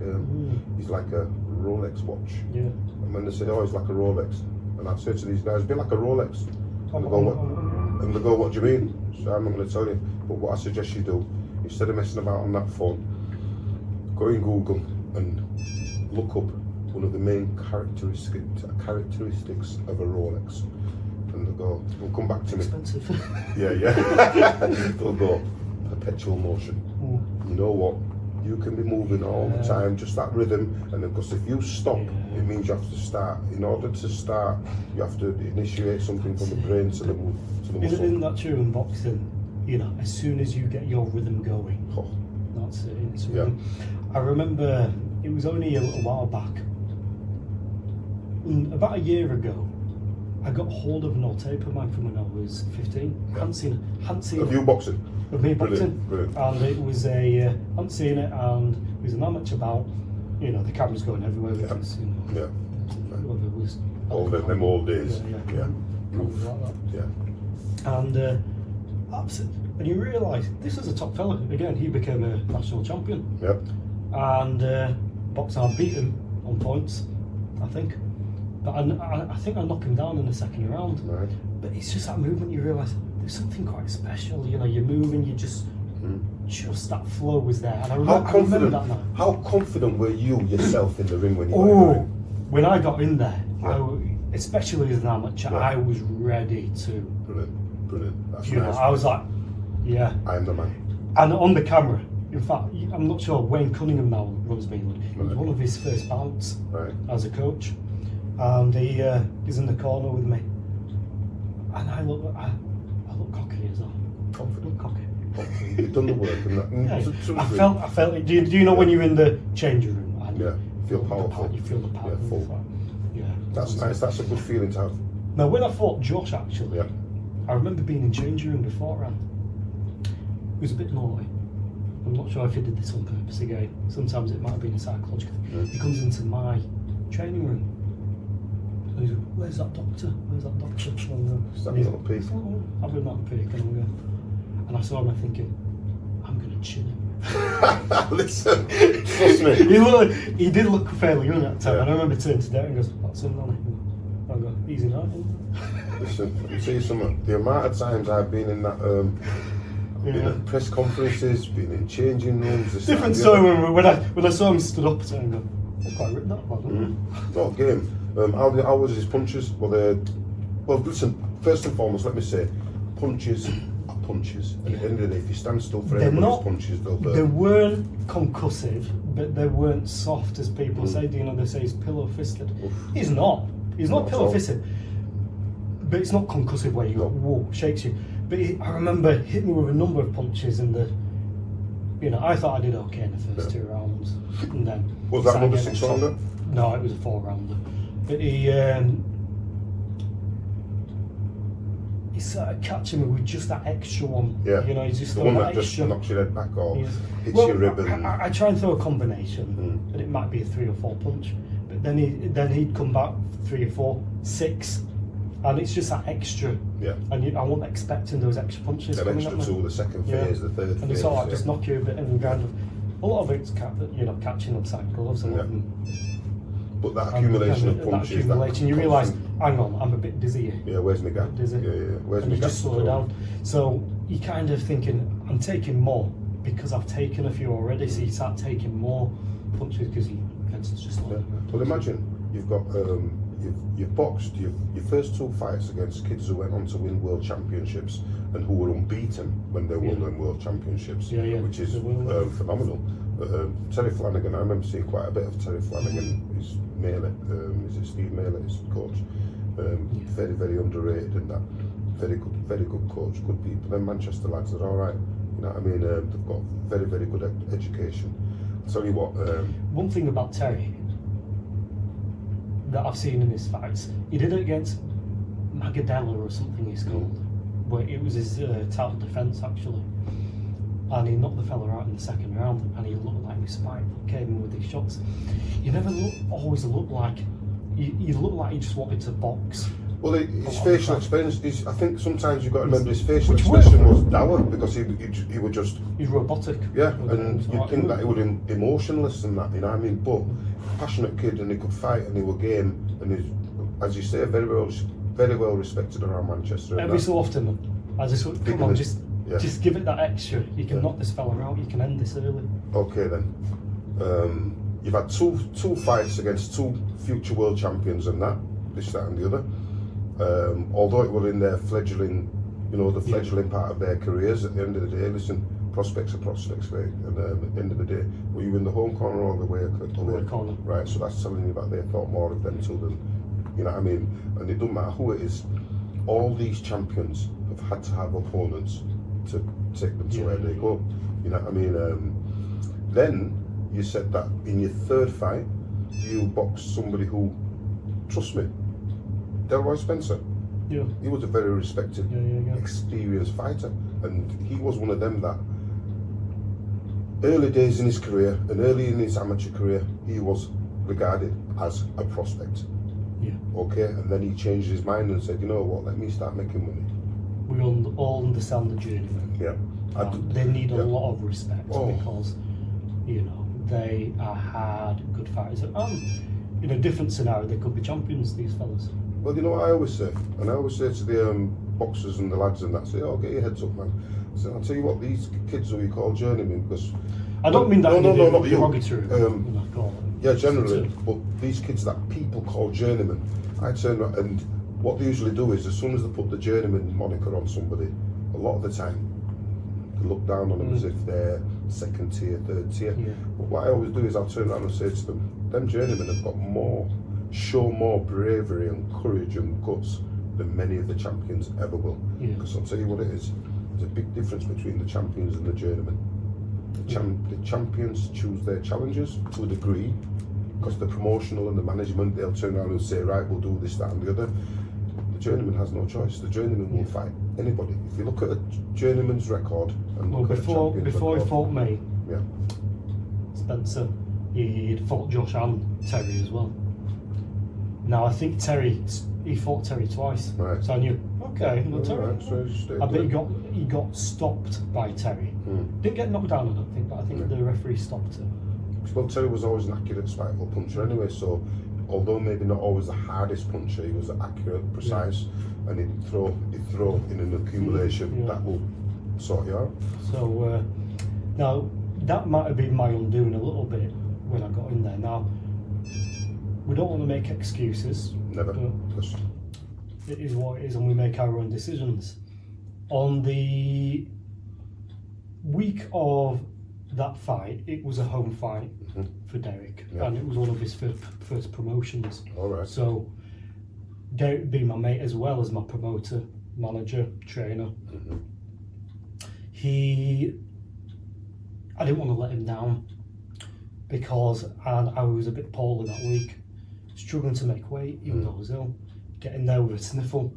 a Rolex watch. Yeah. And when they say, oh, he's like a Rolex, and I say to these guys, be like a Rolex. And they go, what do you mean? So I'm not going to tell you. But what I suggest you do, instead of messing about on that phone, go in Google and look up one of the main characteristics of a Rolex. And they'll go, they'll come back to me. Expensive. Yeah. They'll go, perpetual motion. You know what? You can be moving all the time, just that rhythm. And because if you stop, it means you have to start. In order to start, you have to initiate something from the brain to the muscle. Isn't that true in boxing? You know, as soon as you get your rhythm going, that's it. It's rhythm. I remember it was only a little while back, about a year ago. I got hold of an old tape of mine from when I was 15. Hadn't seen Of you boxing? Of me boxing. Brilliant. And it was hadn't seen it, and it was an amateur bout. You know, the camera's going everywhere because, you know, whoever was... Them old days. Yeah. Probably like that. Yeah. And you realise, this was a top fella. Again, he became a national champion. Yep. And boxing, I beat him on points, I think. But I think I knocked him down in the second round. Right. But it's just that movement, you realise there's something quite special. You know, you're moving, you just that flow was there. And I remember that now. How confident were you yourself in the ring when you got in the ring? When I got in there, especially as an amateur, I was ready to. Brilliant. That's you nice. know, I was like, yeah. I am the man. And on the camera, in fact, I'm not sure, Wayne Cunningham now runs Meanwood. It was one of his first bouts as a coach. And he's in the corner with me. And I look cocky as well. Confident. Cocky. You've done the work and that. I felt it. Do you know when you're in the changing room? And feel powerful. You feel the power. Yeah, full. That's nice. That's a good feeling to have. Now, when I fought Josh, actually, Yeah. I remember being in changing room beforehand. He was a bit naughty. I'm not sure if he did this on purpose again. Sometimes it might have been a psychological thing. He comes into my training room. And he's like, where's that doctor? Where's that doctor? Standing on a piece. I've been on a peak. And I saw him thinking, I'm going to chill him. Listen, trust me. He did look fairly young at the time. Yeah. And I remember turning to Derek and goes, that's him, Danny. I go, easy night. Listen, let me tell you something. The amount of times I've been in that, been at press conferences, been in changing rooms. Different story when I saw him stood up and go, I'm quite written that about Not game. How was his punches? Well, listen. First and foremost, let me say, punches are punches. And at the end of the day, if you stand still for anybody's punches, they'll burn. They weren't concussive, but they weren't soft as people say. You know, they say he's pillow fisted. He's not. He's not pillow fisted. But it's not concussive where you go, whoa, shakes you. But I remember hitting me with a number of punches in the. You know, I thought I did okay in the first 2 rounds, and then. Was that another 6-rounder? No, it was a 4-rounder. But he started catching me with just that extra one. Yeah. You know, he's just the one that just knocks your head back or hits your rib. I try and throw a combination, and it might be a 3 or 4 punch. But then he'd come back 3 or 4, 6. And it's just that extra. Yeah. And I wasn't expecting those extra punches. That extra 2, the second phase, the third phase. And it's all right, just knock you a bit in the ground. A lot of it's catching upside gloves. But that accumulation of punches. You realise, hang on, I'm a bit dizzy here. Yeah, where's my gap? Dizzy. Yeah. Where's and my you gap? just slow down. So you're kind of thinking, I'm taking more because I've taken a few already. So you start taking more punches because it's just slow. Well, imagine you've got you've boxed your first 2 fights against kids who went on to win world championships and who were unbeaten when they won them world championships, which is phenomenal. Terry Flanagan, I remember seeing quite a bit of Terry Flanagan. His Maley, is it Steve Maley, his coach? Very, very underrated and that. Very good coach, good people. Then Manchester lads are all right. You know what I mean? They've got very, very good education. I'll tell you what. One thing about Terry that I've seen in his fights, he did it against Magadella or something he's called, where it was his title defence actually, and he knocked the fella out in the second round, and he looked like he was spiteful, came in with his shots. You never always look like he looked like he just wanted to box. Well, his facial expression, I think sometimes you've got to remember his facial expression was dour because he would just... He's robotic. Yeah, and you'd think that he would be emotionless and that, you know what I mean? But passionate kid, and he could fight and he was game, and he's, as you say, very well respected around Manchester. Every so often, I just come on, just give it that extra. You can knock this fella out, you can end this early. Okay then. You've had two fights against 2 future world champions and that, this, that and the other. Although it were in their fledgling, the fledgling part of their careers, at the end of the day, listen, prospects are prospects, right? And at the end of the day, were you in the home corner or the away corner? Right, so that's telling you that they thought more of them too than, you know what I mean? And it doesn't matter who it is, all these champions have had to have opponents to take them to where they go, you know what I mean? Then you said that in your 3rd fight, you boxed somebody who, trust me, Delroy Spencer. Yeah. He was a very respected, experienced fighter, and he was one of them that early days in his career and early in his amateur career, he was regarded as a prospect. Yeah. Okay, and then he changed his mind and said, you know what, let me start making money. We all understand the journeyman. Yeah. They need a lot of respect because, you know, they are hard, good fighters. In a different scenario, they could be champions, these fellas. Well, you know what I always say? And I always say to the boxers and the lads and that, say, oh, get your heads up, man. I say, I'll tell you what, these kids who you call journeymen, because... I don't mean that not you. derogatory. Yeah, generally, but these kids that people call journeymen, I turn around and what they usually do is, as soon as they put the journeyman moniker on somebody, a lot of the time, they look down on them as if they're second tier, third tier. Yeah. But what I always do is I'll turn around and say to them journeymen have got show more bravery and courage and guts than many of the champions ever will. Because I'll tell you what it is, there's a big difference between the champions and the journeymen. The champions choose their challengers to a degree, because the promotional and the management, they'll turn around and say, right, we'll do this, that and the other. The journeyman has no choice. The journeyman will fight anybody. If you look at a journeyman's record and look at a champion's before record, he fought me, yeah, Spencer, he'd fought Josh and Terry as well. Now I think he fought Terry twice. Right. So I knew, okay, no Terry. Right, so I bet he got stopped by Terry. Didn't get knocked down, I don't think, but I think the referee stopped him. Well, Terry was always an accurate, spiteful puncher anyway, so although maybe not always the hardest puncher, he was accurate, precise, and he'd throw in an accumulation that will sort you out. So now that might have been my undoing a little bit when I got in there. Now we don't want to make excuses. Never. It is what it is, and we make our own decisions. On the week of that fight, it was a home fight for Derek, and it was one of his first promotions. All right. So Derek being my mate as well as my promoter, manager, trainer, I didn't want to let him down because I was a bit poorly that week, struggling to make weight even though I was ill, getting there with a sniffle,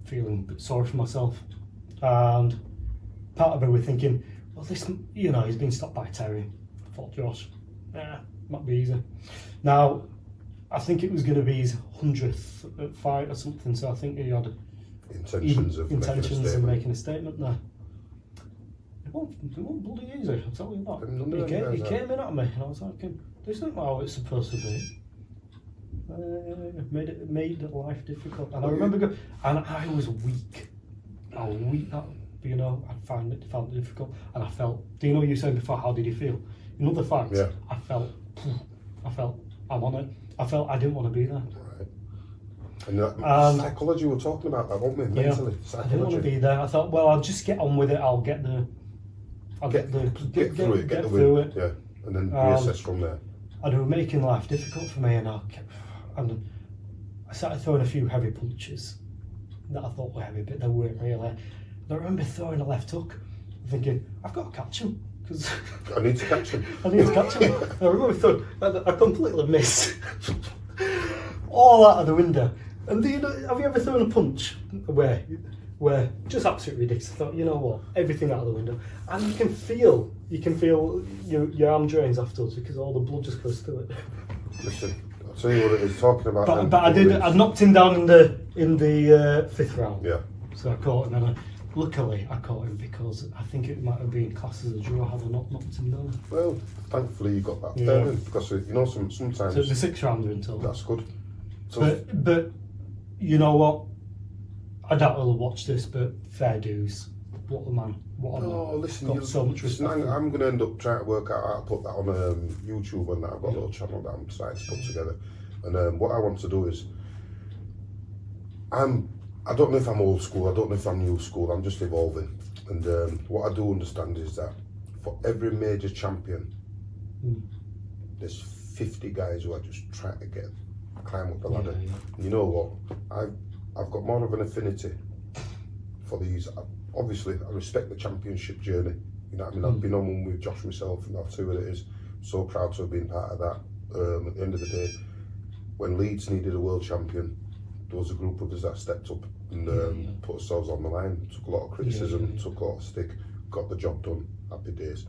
feeling a bit sorry for myself, and part of me were thinking, well, this, you know, he's been stopped by Terry, fought Josh, might be easy. Now, I think it was going to be his 100th fight or something, so I think he had intentions of making a statement there. It wasn't bloody easy, I'll tell you that. He came in at me, and I was like, this isn't how it's supposed to be. Made life difficult, and I remember going, and I was weak. You know, I found it difficult, and I felt. Do you know you were saying before? How did you feel? In other fights, I felt I'm on it. I felt I didn't want to be there. Right. And psychology, we're talking about that, weren't we? Mentally, I didn't want to be there. I thought, well, I'll just get on with it. I'll get through it. Yeah, and then reassess from there. And they were making life difficult for me, and I started throwing a few heavy punches that I thought were heavy, but they weren't really. I remember throwing a left hook, thinking, I've got to catch him, because I need to catch him. I remember throwing, I completely missed all out of the window. And have you ever thrown a punch where just absolutely ridiculous? I thought, you know what, everything out of the window, and you can feel your arm drains afterwards because all the blood just goes through it. Listen, I'll tell you what it is talking about. But I knocked him down in the fifth round. Yeah. So I caught him, and luckily I caught him because I think it might have been classed as a draw had I not knocked him down. Well, thankfully you got that there, because you know sometimes. So the 6 rounds are in total. That's good. So, but you know what? I doubt he'll watch this, but fair dues. What a man! What a man! Listen, got so much respect. I'm going to end up trying to work out how to put that on YouTube, and that I've got a little channel that I'm trying to put together. And what I want to do is, I don't know if I'm old school, I don't know if I'm new school, I'm just evolving. And what I do understand is that for every major champion, there's 50 guys who are just trying to climb up the ladder. Yeah. You know what? I've got more of an affinity for these. Obviously, I respect the championship journey. You know what I mean? I've been on one with Josh myself, and that's who it is. I'm so proud to have been part of that. At the end of the day, when Leeds needed a world champion, there was a group of us that stepped up and put ourselves on the line. Took a lot of criticism, took a lot of stick, got the job done. Happy days.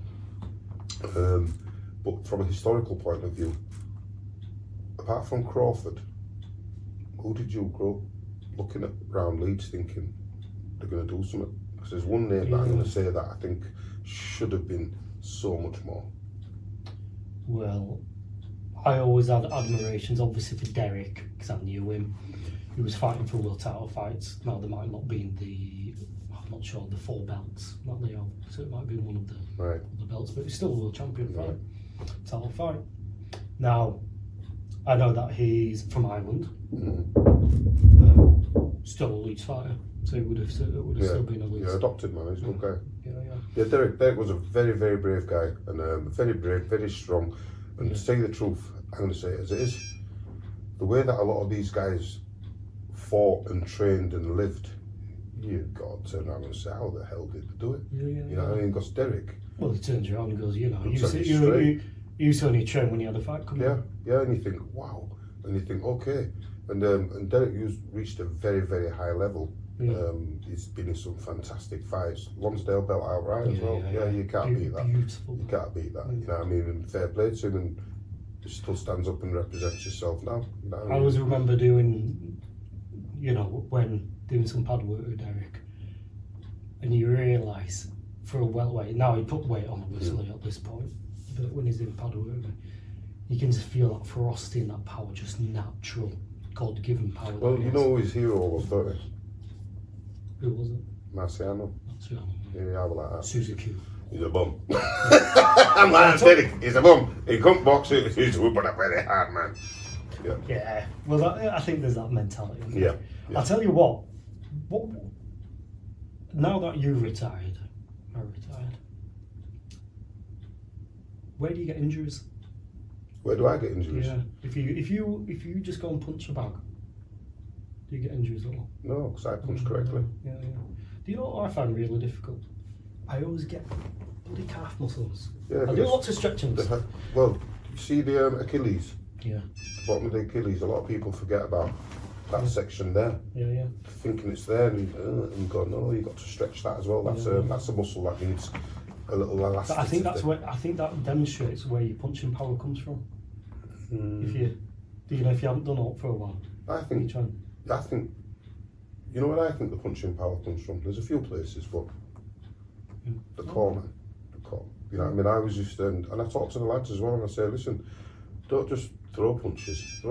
But from a historical point of view, apart from Crawford, who did you grow up looking at round Leeds thinking they're going to do something? Because there's one name that I'm going to say that I think should have been so much more. Well, I always had admirations, obviously, for Derek, because I knew him. He was fighting for world title fights. Now, there might not be I'm not sure, the 4 belts that they have. So it might be one of the belts, but he's still a world champion fight, title fight. Now, I know that he's from Ireland, still a Leeds fighter, so he would have still been a Leeds. Yeah, adopted man, he's a good guy. Yeah, Derek was a very, very brave guy, and very brave, very strong. And to tell you the truth, I'm going to say it as it is. The way that a lot of these guys fought and trained and lived, you got to turn around and say, how the hell did they do it? You know what I mean? Because Derek... Well, he turns around and goes, you used to only train when you had a fight coming. Yeah, and you think, wow. And you think, okay. And Derek reached a very, very high level. He's been in some fantastic fights. Lonsdale belt outright as well. You can't beat that. Beautiful. You can't beat that. You know what I mean? And fair play to him, and he still stands up and represents yourself now. You know what I mean? I always remember doing, when doing some pad work with Derek, and you realise for a welterweight, now he put weight on obviously at this point, but when he's doing pad work, you can just feel that ferocity and that power, just natural, God-given power. Well, you know who his hero was, don't you? Who was it? Marciano. Yeah, I was like that. Suzuki. He's a bum. I'm like, Derek, he's a bum. He can't box, he's whipping up very hard, man. Yeah. Well, I think there's that mentality. Yeah. I'll tell you what, now that you've retired, where do you get injuries? Where do I get injuries? Yeah. If you just go and punch a bag, do you get injuries at all? No, because I punch correctly. Yeah. Do you know what I find really difficult? I always get bloody calf muscles. Yeah. I do lots of stretching. Well, you see the Achilles? Yeah. The bottom of the Achilles, a lot of people forget about that section there. Yeah. Thinking it's there and go, no, you've got to stretch that as well. That's a muscle that needs a little elasticity. But I think that demonstrates where your punching power comes from. If you haven't done it for a while. I think, you know where I think the punching power comes from? There's a few places, but the core, man. The core. You know what I mean? I was just, and I talk to the lads as well, and I say, listen, don't just throw punches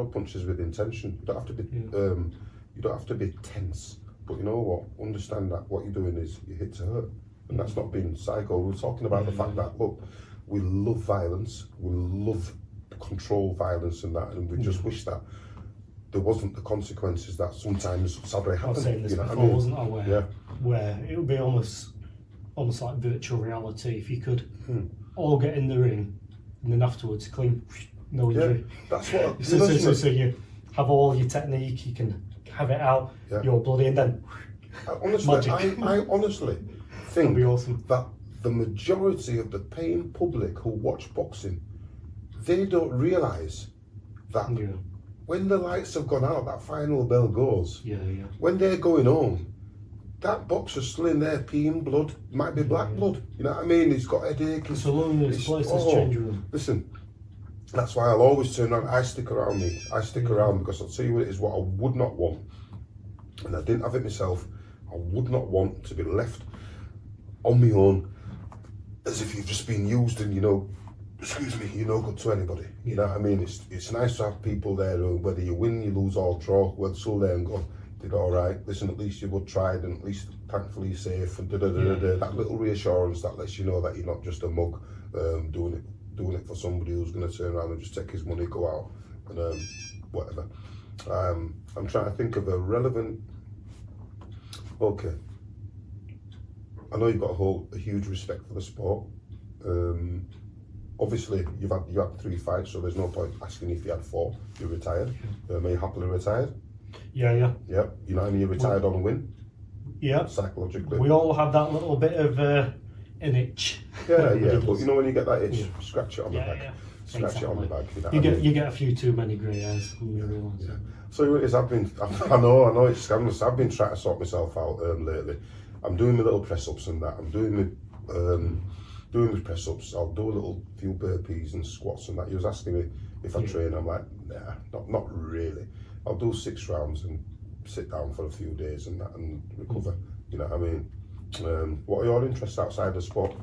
with intention. You don't have to be, you don't have to be tense. But you know what? Understand that what you're doing is you hit to hurt. And that's not being psycho. We're talking about the fact that, look, we love violence, we love control violence and that, and we just wish that there wasn't the consequences that sometimes sadly happen. I was saying this before, wasn't I? Where it would be almost like virtual reality if you could all get in the ring and then afterwards clean, no injury. That's what. So you have all your technique, you can have it out, you're bloody, and then I honestly think be awesome. That the majority of the paying public who watch boxing, they don't realise that when the lights have gone out, that final bell goes. When they're going home, that boxer's still in there peeing blood, might be black blood. You know what I mean? He's got a headache. It's a loneliest place, this changing room. Listen, that's why I'll always turn around. I stick around because I'll tell you what it is, what I would not want, and I didn't have it myself, I would not want to be left on my own as if you've just been used and you're no good to anybody. You know what I mean? It's nice to have people there who, whether you win, you lose or draw, we're still there and go, did all right, listen, at least you would tried and at least thankfully you're safe and that little reassurance that lets you know that you're not just a mug doing it for somebody who's going to turn around and just take his money, go out and whatever. I'm trying to think of a relevant. Okay, I know you've got a huge respect for the sport. Obviously, you've had 3 fights, so there's no point asking if you had 4. You're retired. Are you happily retired? Yeah. You know what I mean? You're retired on a win. Yeah. Psychologically. We all have that little bit of an itch. Yeah. But you know when you get that itch, scratch it on the back. scratch it on the back. You get a few too many grey hairs when you realise. Yeah. So it is. I know it's scandalous. I've been trying to sort myself out lately. I'm doing my little press ups and that. I'm doing my press ups. I'll do a little few burpees and squats and that. He was asking me if I train. I'm like, nah, not really. I'll do 6 rounds and sit down for a few days and that and recover. You know what I mean? What are your interests outside of sport?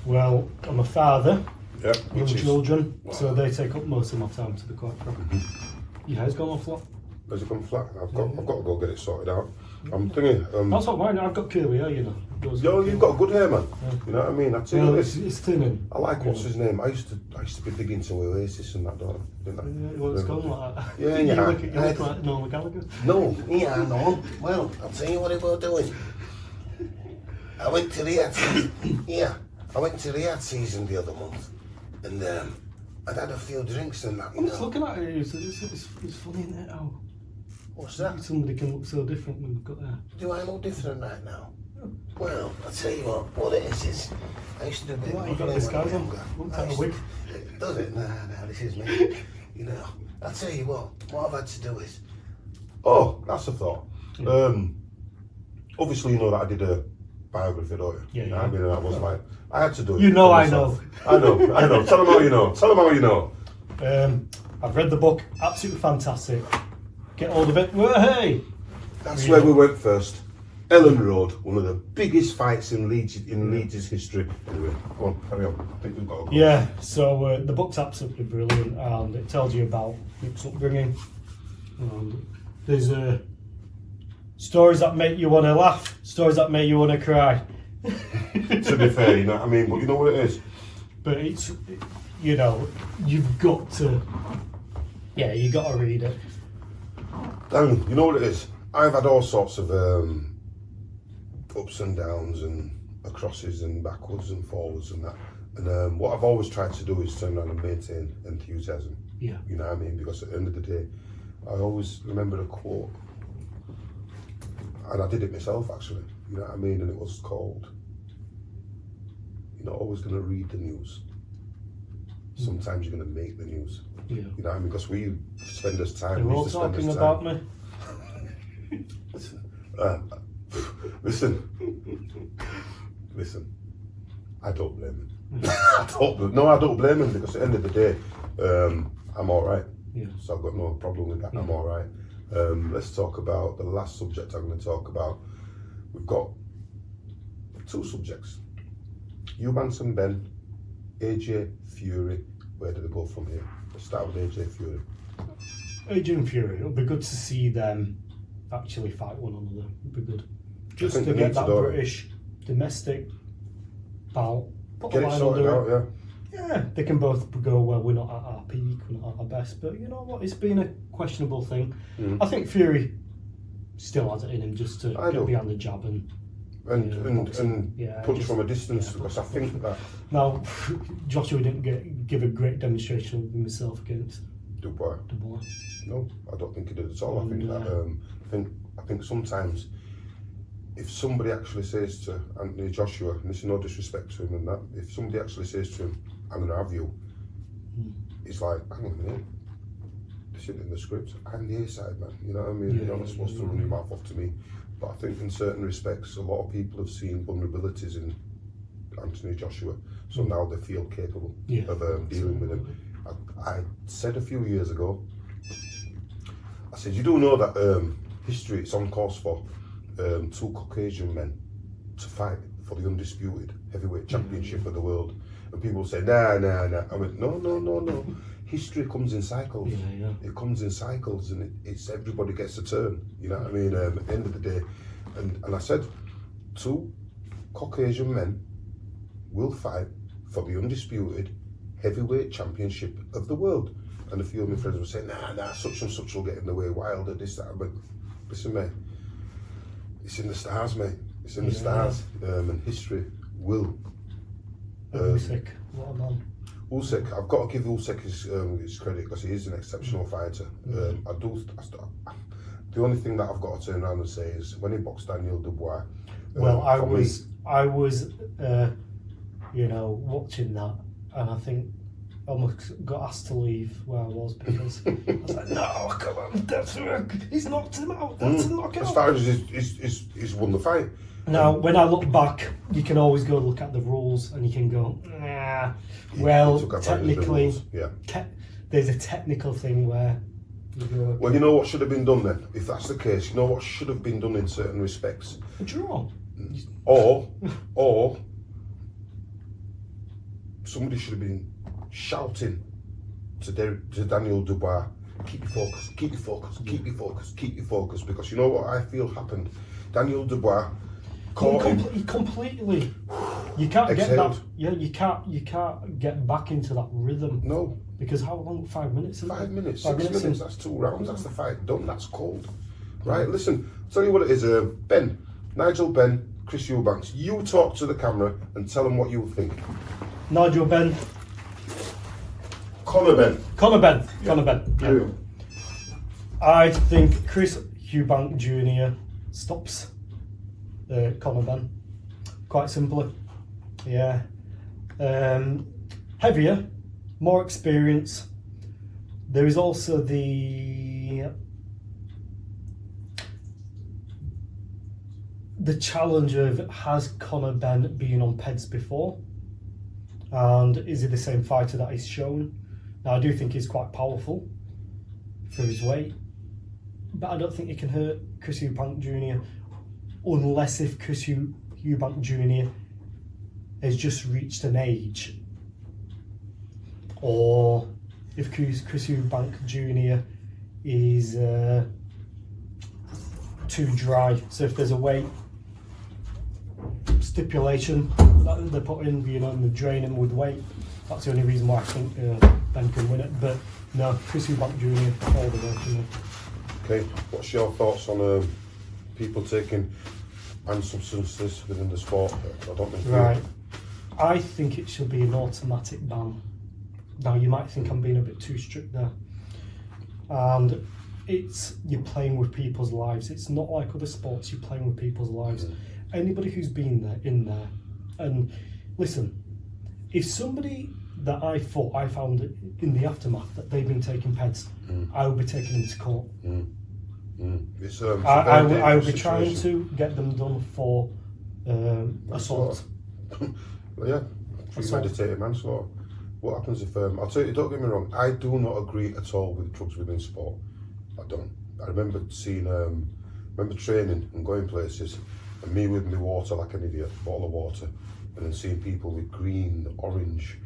Well, I'm a father. Yeah, young children, so they take up most of my time, to be quite frank. Your hair's gone off flat. Has it gone flat? I've got to go get it sorted out. I'm thinking. That's not mine. I've got curly hair, you know. You've got good hair, man. Yeah. You know what I mean? I tell you this. It's thinning. I like what's his name. I used to be big into Oasis and that, didn't I? Well, it's gone like that. Yeah, you look like Noel Gallagher. No, yeah, no. Well, I'll tell you what I was doing. I went to the ad season. Yeah, I went to the ad season the other month, and I'd had a few drinks and that. I'm just looking at it. It's funny, isn't it? How what's that? Somebody can look so different when they've got hair. Do I look different right now? Well, I'll tell you what it is I used to do a bit of got this guy's on. Looks like a wig. Does it? Nah, this is me. You know, I'll tell you what I've had to do is. Oh, that's a thought. Obviously, you know that I did a biography, don't you? Yeah, I mean, I was like, I had to do it. You know, I know. I know. Tell them how you know. Tell them how you know. I've read the book. Absolutely fantastic. Get hold of it. Hey. That's where we went first. Ellen Road, one of the biggest fights in Leeds' history. Anyway, go on, carry on. I think we've got to go. Yeah, so the book's absolutely brilliant, and it tells you about Luke's upbringing. And there's stories that make you want to laugh, stories that make you want to cry. To be fair, you know what I mean, but you know what it is? But it's, you know, you've got to read it. Dan, you know what it is? I've had all sorts of ups and downs and crosses and backwards and forwards and that. And what I've always tried to do is turn around and maintain enthusiasm. Yeah. You know what I mean? Because at the end of the day, I always remember a quote, and I did it myself actually. You know what I mean? And it was called, "You're not always going to read the news. Sometimes you're going to make the news." Yeah. You know what I mean? Because we spend this time. They're all talking about me. Listen. I don't blame him. I don't blame him because at the end of the day, I'm all right. Yeah. So I've got no problem with that. Yeah. I'm all right. Let's talk about the last subject I'm going to talk about. We've got 2 subjects. Eubanks and Ben, AJ Fury. Where do they go from here? Let's start with AJ Fury. AJ and Fury. It'll be good to see them actually fight one another. It'd be good. Just to get that British domestic bout. Put get a it line sorted under out, yeah, they can both go, well, we're not at our peak, we're not at our best, but you know what, it's been a questionable thing. I think Fury still has it in him just to get behind the jab and punch from a distance, because I think that... Now, Joshua didn't give a great demonstration of himself against Dubois. No, I don't think he did at all. I think that I think sometimes if somebody actually says to Anthony Joshua, and this is no disrespect to him and that, if somebody actually says to him, "I'm going to have you," he's like, "Hang on a minute, this isn't in the script. I'm the A side man. You know what I mean? You're not supposed to run your mouth off to me." But I think in certain respects, a lot of people have seen vulnerabilities in Anthony Joshua, so now they feel capable of dealing with him. I said a few years ago, I said, you do know that history is on course for 2 Caucasian men to fight for the undisputed heavyweight championship of the world. And people say, nah. I went, no. History comes in cycles. It comes in cycles, and it's everybody gets a turn. You know what I mean? At the end of the day, and I said, 2 Caucasian men will fight for the undisputed heavyweight championship of the world. And a few of my friends were saying, nah, such and such will get in the way, Wilder, this, that. But listen, mate, it's in the stars, mate. It's in the stars, and history will. Usyk, what a man. Usyk, I've got to give Usyk his credit because he is an exceptional fighter. The only thing that I've got to turn around and say is when he boxed Daniel Dubois. Well, I was, watching that, and I think I almost got asked to leave where I was because I was like, no, come on, he's knocked him out. That's a knockout. As far as he's won the fight. Now, when I look back, you can always go look at the rules and you can go, nah. Well, technically, there's a technical thing where you go. Well, you know what should have been done then? If that's the case, you know what should have been done in certain respects? A draw. Or somebody should have been shouting to Daniel Dubois, keep your focus, keep your focus, keep your focus, keep your focus, because you know what I feel happened? Daniel Dubois caught him. He completely. You can't exhaled. get that. Yeah, you can't get back into that rhythm. No. Because how long? 5 minutes. 5 minutes, 6 minutes. That's 2 rounds. That's the fight done. That's cold. Right. Listen. I'll tell you what it is. Nigel Benn, Chris Eubanks. You talk to the camera and tell them what you think. Nigel Benn. Conor Benn. Yeah. I think Chris Eubank Jr. stops Conor Benn. Quite simply. Yeah. Heavier, more experience. There is also the challenge of, has Conor Benn been on PEDs before? And is he the same fighter that he's shown? Now, I do think he's quite powerful for his weight, but I don't think he can hurt Chris Eubank Jr. unless if Chris Eubank Jr. has just reached an age, or if Chris Eubank Jr. is too dry. So if there's a weight stipulation that they put in, and they drain him with weight, that's the only reason why I think Ben can win it. But no, Chris Eubank Jr. all the way for me. Okay, what's your thoughts on people taking banned substances within the sport? I don't think. Right. I think it should be an automatic ban. Now, you might think I'm being a bit too strict there. And you're playing with people's lives. It's not like other sports, you're playing with people's lives. Anybody who's been there, in there, and listen, if somebody that I found in the aftermath that they've been taking PEDs, I would be taking them to court. It's, I would be trying to get them done for assault. Well, yeah, premeditated manslaughter. What happens if, I'll tell you, don't get me wrong, I do not agree at all with drugs within sport. I don't. I remember training and going places, and me with my water like an idiot, bottle of water, and then seeing people with green, orange,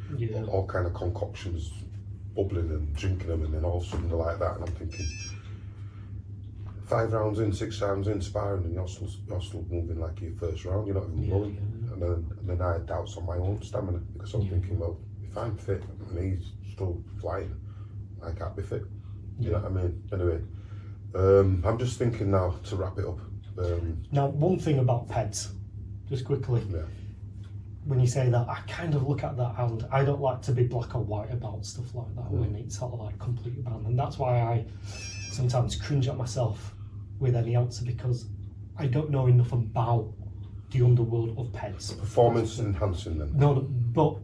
all kind of concoctions bubbling and drinking them, and then all of a sudden they're like that, and I'm thinking, 5 rounds in, 6 rounds in, sparring, and you're still moving like your first round, you're not even going. And then I had doubts on my own stamina, because I'm thinking, well, if I'm fit and he's still flying, I can't be fit. You know what I mean? Anyway, I'm just thinking now to wrap it up. Now, one thing about PEDs, just quickly, when you say that, I kind of look at that and I don't like to be black or white about stuff like that when it's sort of like completely banned. And that's why I sometimes cringe at myself with any answer, because I don't know enough about the underworld of PEDs. Performance enhancing them. No, but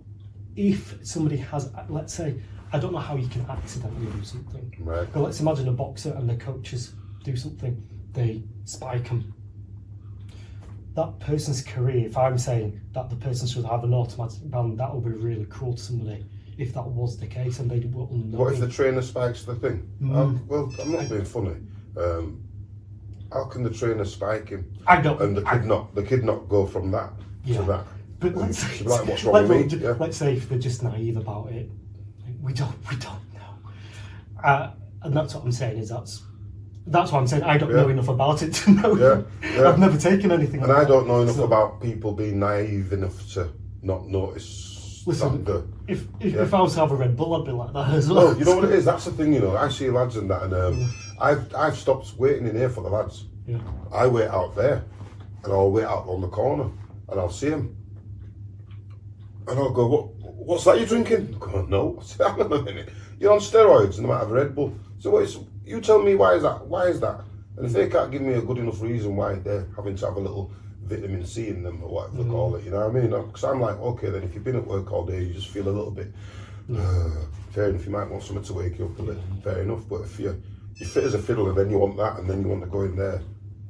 if somebody has, let's say, I don't know how you can accidentally do something. Right. But let's imagine a boxer and their coaches do something, they spike them. That person's career, if I'm saying that the person should have an automatic ban, that would be really cruel to somebody if that was the case and they were unknowing. What if the trainer spikes the thing? Well, I'm not being funny. How can the trainer spike him? I don't. And the kid not go from that to that? But let's say, like, what's wrong with me? Let's say if they're just naive about it, we don't know. And that's what I'm saying. That's what I'm saying. I don't know enough about it to know. I've never taken anything. And I don't know enough about people being naive enough to not notice. Listen, if I was to have a Red Bull, I'd be like that as well. Well, you know what it is. That's the thing. I see lads and that, and I've stopped waiting in here for the lads. Yeah. I wait out there, and I'll wait out on the corner, and I'll see them, and I'll go, what's that you're drinking? I go, no. I say, hang on a minute. You're on steroids and I might have a Red Bull. So you tell me why is that? And if they can't give me a good enough reason why they're having to have a little vitamin C in them or whatever they call it, you know what I mean? Because I'm like, okay, then if you've been at work all day, you just feel a little bit Fair enough, you might want something to wake you up a bit. Fair enough, but if you're fit as a fiddle and then you want that and then you want to go in there,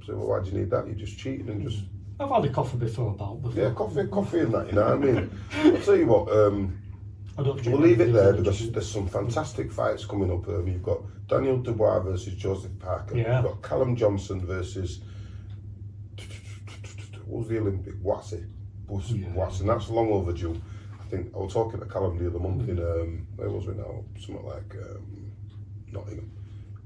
so well, why do you need that? You're just cheating and just... I've had a coffee before. Yeah, coffee and that, you know what I mean? I'll tell you what, we'll leave it there because there's some fantastic fights coming up. You've got Daniel Dubois versus Joseph Parker. Yeah. You've got Callum Johnson versus... What was the Olympic? Watsy. And that's long overdue. I think I was talking to Callum the other month in, where was we now? Something like Nottingham.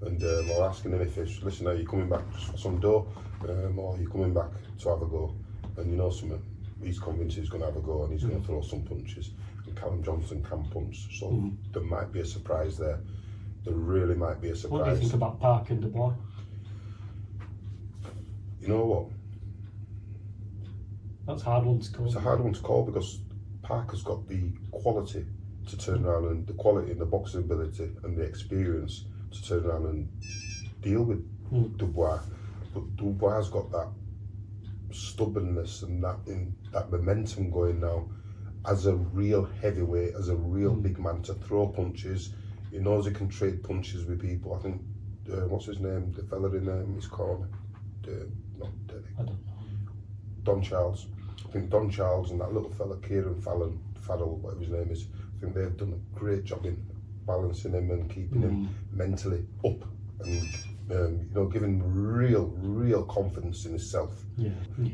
And I was asking him if it's, listen, are you coming back just for some dough? Or are you coming back to have a go? And you know something, he's convinced he's going to have a go and he's going to throw some punches. And Callum Johnson can punch, so there might be a surprise there. There really might be a surprise. What do you think about Park and Dubois? You know what? That's a hard one to call. It's a hard one to call because Parker's got the quality to turn around and the quality and the boxing ability and the experience to turn around and deal with Dubois. But Dubois has got that stubbornness and that momentum going now as a real heavyweight, as a real big man to throw punches. He knows he can trade punches with people. I think, what's his name? The fella in his corner. Not Derek. I don't know. Don Charles. I think Don Charles and that little fella, Kieran Farrell, whatever his name is, I think they've done a great job in balancing him and keeping him mentally up and you know, giving him real confidence in himself.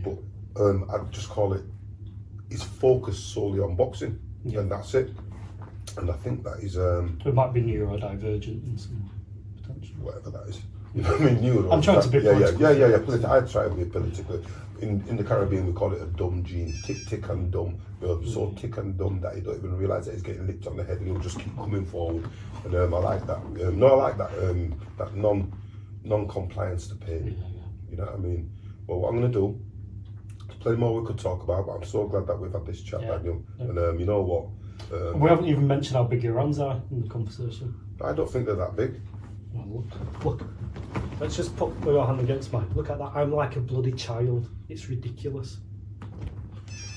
But I'd just call it, he's focused solely on boxing and that's it. And I think that is... it might be neurodivergent in some potential. Whatever that is. You know what I mean? I'm trying to be political. I try to be political. In the Caribbean, we call it a dumb gene. Tick and dumb. You're so tick and dumb that you don't even realise that he's getting licked on the head and he'll just keep coming forward. And I like that. I like that that non-compliance to pain. You know what I mean? Well, what I'm going to do, there's plenty more we could talk about, but I'm so glad that we've had this chat, Daniel. And you know what? We haven't even mentioned how big your hands are in the conversation. I don't think they're that big. Well, look. Let's just put your hand against mine. Look at that. I'm like a bloody child. It's ridiculous.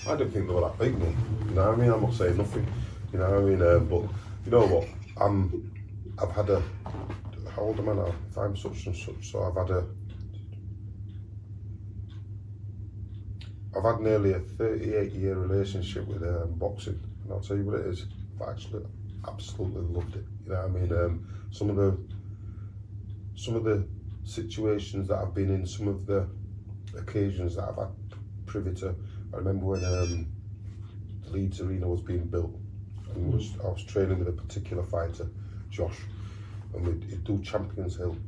I don't think they were that big, man. You know what I mean? I'm not saying nothing. You know what I mean? But you know what? I've had a... How old am I now? If I'm such and such, so I've had nearly a 38-year relationship with boxing, and I'll tell you what it is. I've actually absolutely loved it. You know what I mean? Some of the situations that I've been in, some of the occasions that I've had privy to. I remember when the Leeds arena was being built, and I was training with a particular fighter, Josh, and we'd do Champions Hill,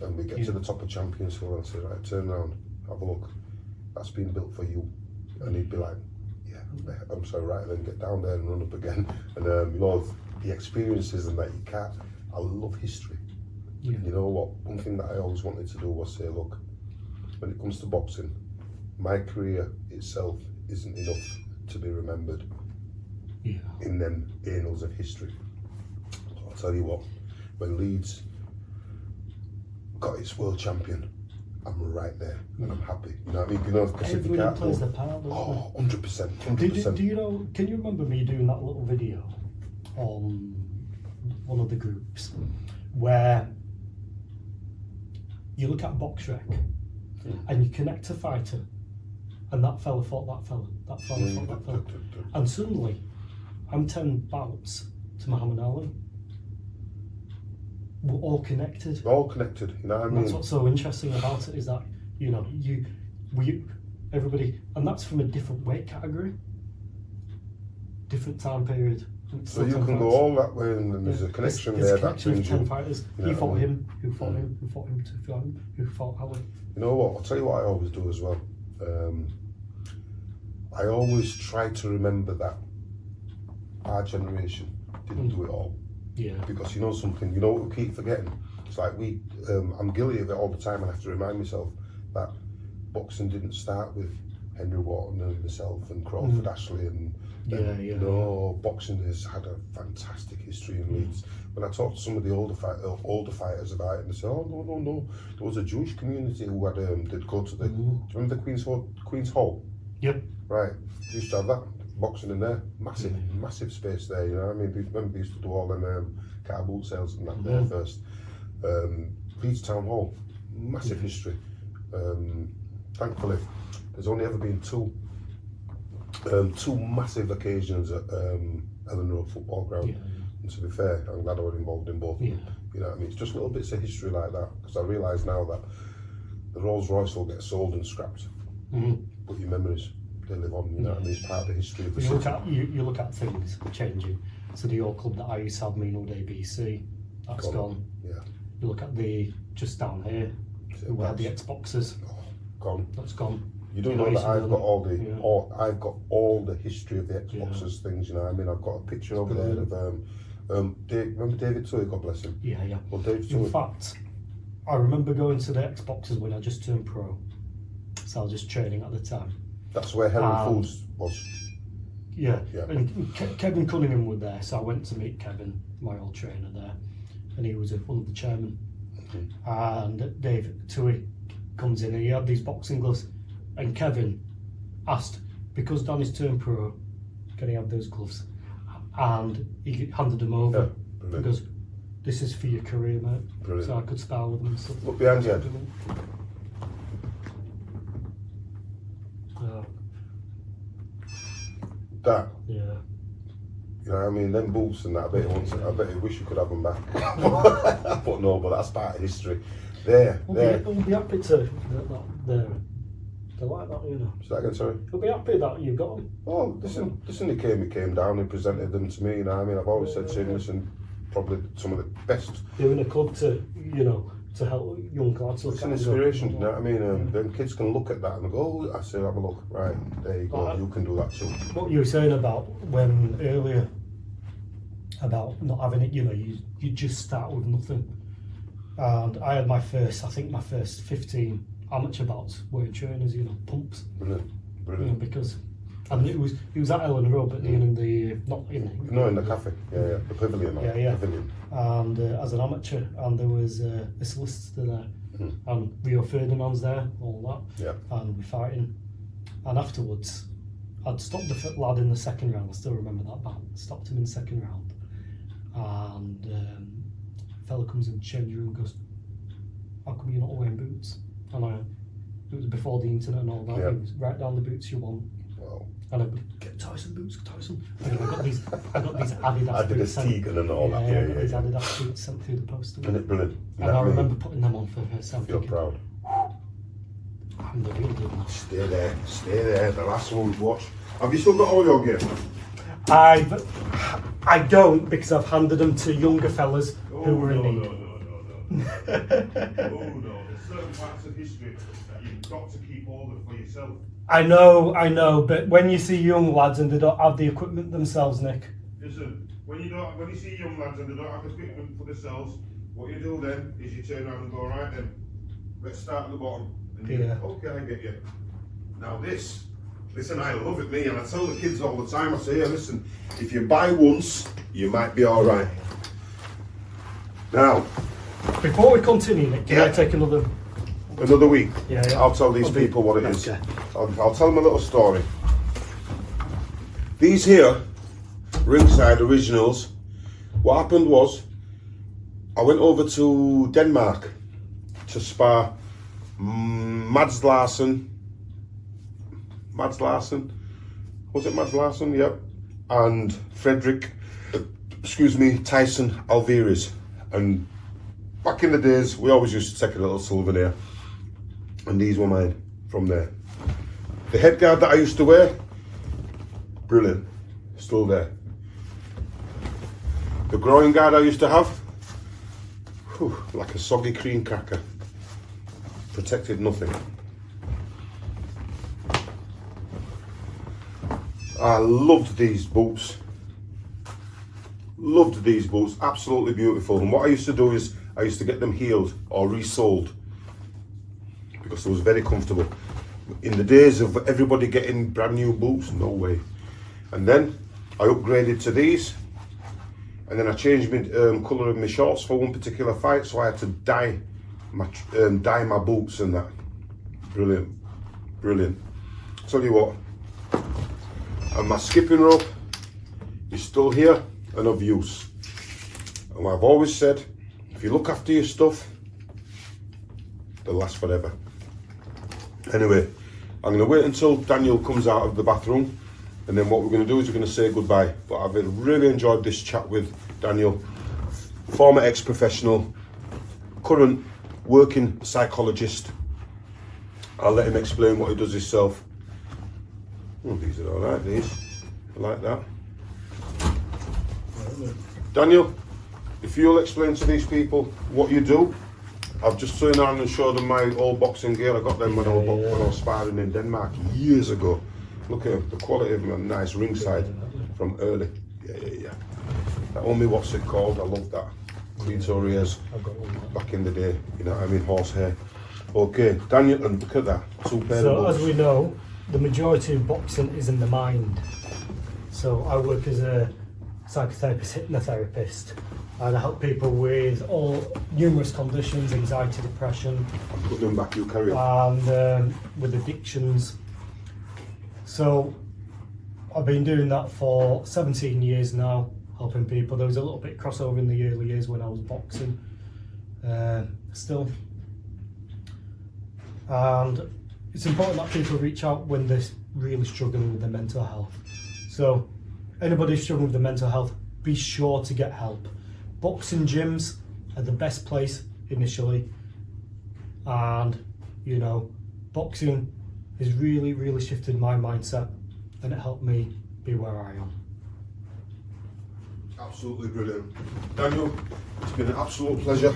and we get to the top of Champions Hill and I say, right, turn around, have a look, that's been built for you. And he'd be like, yeah, I'm so right, then get down there and run up again. And you know, the experiences and that you can't, I love history. You know what, one thing that I always wanted to do was say, look, when it comes to boxing, my career itself isn't enough to be remembered in them annals of history. So I'll tell you what, when Leeds got its world champion, I'm right there and I'm happy. You know what I mean? You know, everybody plays their part, doesn't 100%. Do you know, can you remember me doing that little video on one of the groups where you look at a box rec and you connect a fighter and that fella fought that fella, that fella fought that fella, and suddenly I'm 10 bouts to Muhammad Ali. We're all connected. We're all connected, you know what I mean? That's what's so interesting about it, is that, you know, everybody, and that's from a different weight category, different time period. So you can go all that way, and then there's a connection there. There's a connection of 10 fighters. He fought I mean? him, who fought him, who fought him, to fight him, who fought Ali. You know what? I'll tell you what I always do as well. I always try to remember that our generation didn't do it all. Yeah. Because you know something, you know what we keep forgetting? It's like I'm guilty of it all the time. I have to remind myself that boxing didn't start with Henry Wharton and myself and Crawford Ashley and boxing has had a fantastic history in Leeds. When I talk to some of the older fighters about it, and they say, "Oh no, there was a Jewish community who had did go to the. Do you remember the Queen's Hall? Yep. Right, we used to have that. boxing in there, massive space there. You know what I mean? Remember we used to do all them car boot sales and that there first. Leeds Town Hall, massive history. Thankfully, there's only ever been two massive occasions at Ellen Road Football Ground. And to be fair, I'm glad I was involved in both. You know what I mean? It's just little bits of history like that, because I realise now that the Rolls Royce will get sold and scrapped, but your memories, they live on. You know what I mean? It's part of the history of the city. You look at things changing. So the old club that I used to have, Mean Old ABC, that's gone. Yeah. You look at the just down here, we had the Xboxes. Gone. That's gone. You don't know that I've got I've got all the history of the Xboxes things. You know what I mean? I've got a picture over there of remember David Tui, God bless him. Yeah. Well, David Tui. In fact, I remember going to the Xboxes when I just turned pro, so I was just training at the time. That's where Helen Foods was. Yeah. And Kevin Cunningham was there, so I went to meet Kevin, my old trainer there, and he was one of the chairmen. And David Tui comes in and he had these boxing gloves, and Kevin asked, because Danny's turned pro, can he have those gloves? And he handed them over because this is for your career, mate. Brilliant. So I could spar with them and stuff. Look behind you. That. Yeah. You know what I mean? Them boots and that, I bet you wish you could have them back. But no, but that's part of history. We'll be happy to they like that, you know. Say that again, sorry? We'll be happy that you've got them. Oh, listen, he came down and presented them to me, you know what I mean? I've always said to him, listen, probably some of the best. Doing a club to, you know, to help young lads look at it. It's an inspiration, you know what I mean? Then kids can look at that and go, oh, I say, have a look, right, there you go, you can do that too. What you were saying about earlier, about not having it, you know, you just start with nothing. And I had my first 15 amateur bouts were in trainers, you know, pumps. Brilliant. You know, because, and it was at Ellen Road, but in the cafe, the pavilion. Pavilion. And as an amateur, and there was a solicitor there, and Rio Ferdinand's there, all that, and we're fighting. And afterwards, I'd stopped the lad in the second round. I still remember that bat. Stopped him in the second round, and a fella comes in the change room and goes, "How come you're not wearing boots?" And it was before the internet and all that. It was right down the boots you want. Wow. And I'd get Tyson boots, Tyson. And I got these Adidas boots. Adidas and all that. I got these Adidas boots sent through the post. Brilliant. And I remember putting them on for herself. You're proud. I'm the real deal now. Stay there. The last one's watch. Have you still got all your gear? I don't, because I've handed them to younger fellas who were in need. No. There's certain parts of history that you've got to keep hold of for yourself. I know, but when you see young lads and they don't have the equipment themselves, Nick. Listen, when you see young lads and they don't have equipment for themselves, what you do then is you turn around and go, right then, let's start at the bottom. And okay, I get you. Now listen, I love it, me, and I tell the kids all the time, I say, hey, listen, if you buy once, you might be all right. Now, before we continue, Nick, can I take another week? Yeah. I'll tell these people what it is. Okay. I'll tell them a little story. These here, ringside originals, what happened was, I went over to Denmark to spar Mads Larsen. Was it Mads Larsen? Yep. And Tyson Alvarez. And back in the days, we always used to take a little souvenir. And these were mine from there. The headguard that I used to wear, brilliant, still there. The groin guard I used to have, like a soggy cream cracker. Protected nothing. I loved these boots. Absolutely beautiful. And what I used to do is I used to get them healed or resoled because it was very comfortable. In the days of everybody getting brand new boots, no way. And then I upgraded to these, and then I changed my colour of my shorts for one particular fight, so I had to dye my boots and that. Brilliant. Tell you what, And my skipping rope is still here and of use. And I've always said, if you look after your stuff, they'll last forever. Anyway, I'm going to wait until Daniel comes out of the bathroom, and then what we're going to do is we're going to say goodbye. But I've really enjoyed this chat with Daniel, former ex-professional, current working psychologist. I'll let him explain what he does himself. Oh, these are all right, these. I like that. Daniel, if you'll explain to these people what you do. I've just turned around and showed them my old boxing gear. I got them when I was sparring in Denmark years ago. Look at the quality of them, nice ringside from early. Yeah. That only, what's it called? I love that. Clitoriers back in the day, you know what I mean, horsehair. Okay, Daniel, and look at that, 2 pairs of boots. As we know, the majority of boxing is in the mind. So I work as a psychotherapist, hypnotherapist, and I help people with numerous conditions, anxiety, depression. I'm putting them back, you carry on. And with addictions. So I've been doing that for 17 years now, helping people. There was a little bit crossover in the early years when I was boxing, still. And it's important that people reach out when they're really struggling with their mental health. So anybody struggling with their mental health, be sure to get help. Boxing gyms are the best place initially, and you know, boxing has really shifted my mindset, and it helped me be where I am. Absolutely brilliant. Daniel, it's been an absolute pleasure.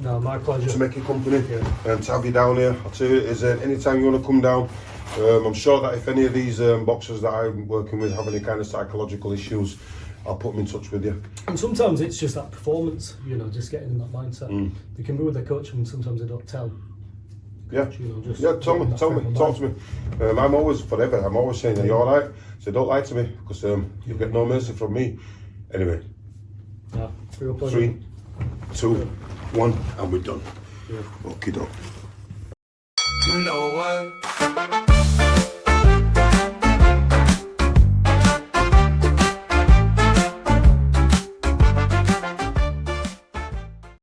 No, my pleasure. To make your company and to have you down here. I'll tell you, is anytime you want to come down, I'm sure that if any of these boxers that I'm working with have any kind of psychological issues, I'll put them in touch with you. And sometimes it's just that performance, you know, just getting in that mindset. They can be with their coach, and sometimes they don't tell. Coach, you know, tell me, talk to me. I'm always saying, are you alright? So don't lie to me, because you'll get no mercy from me. Anyway, yeah, 3, 2, 1, and we're done. Yeah. Okie doke. You know what?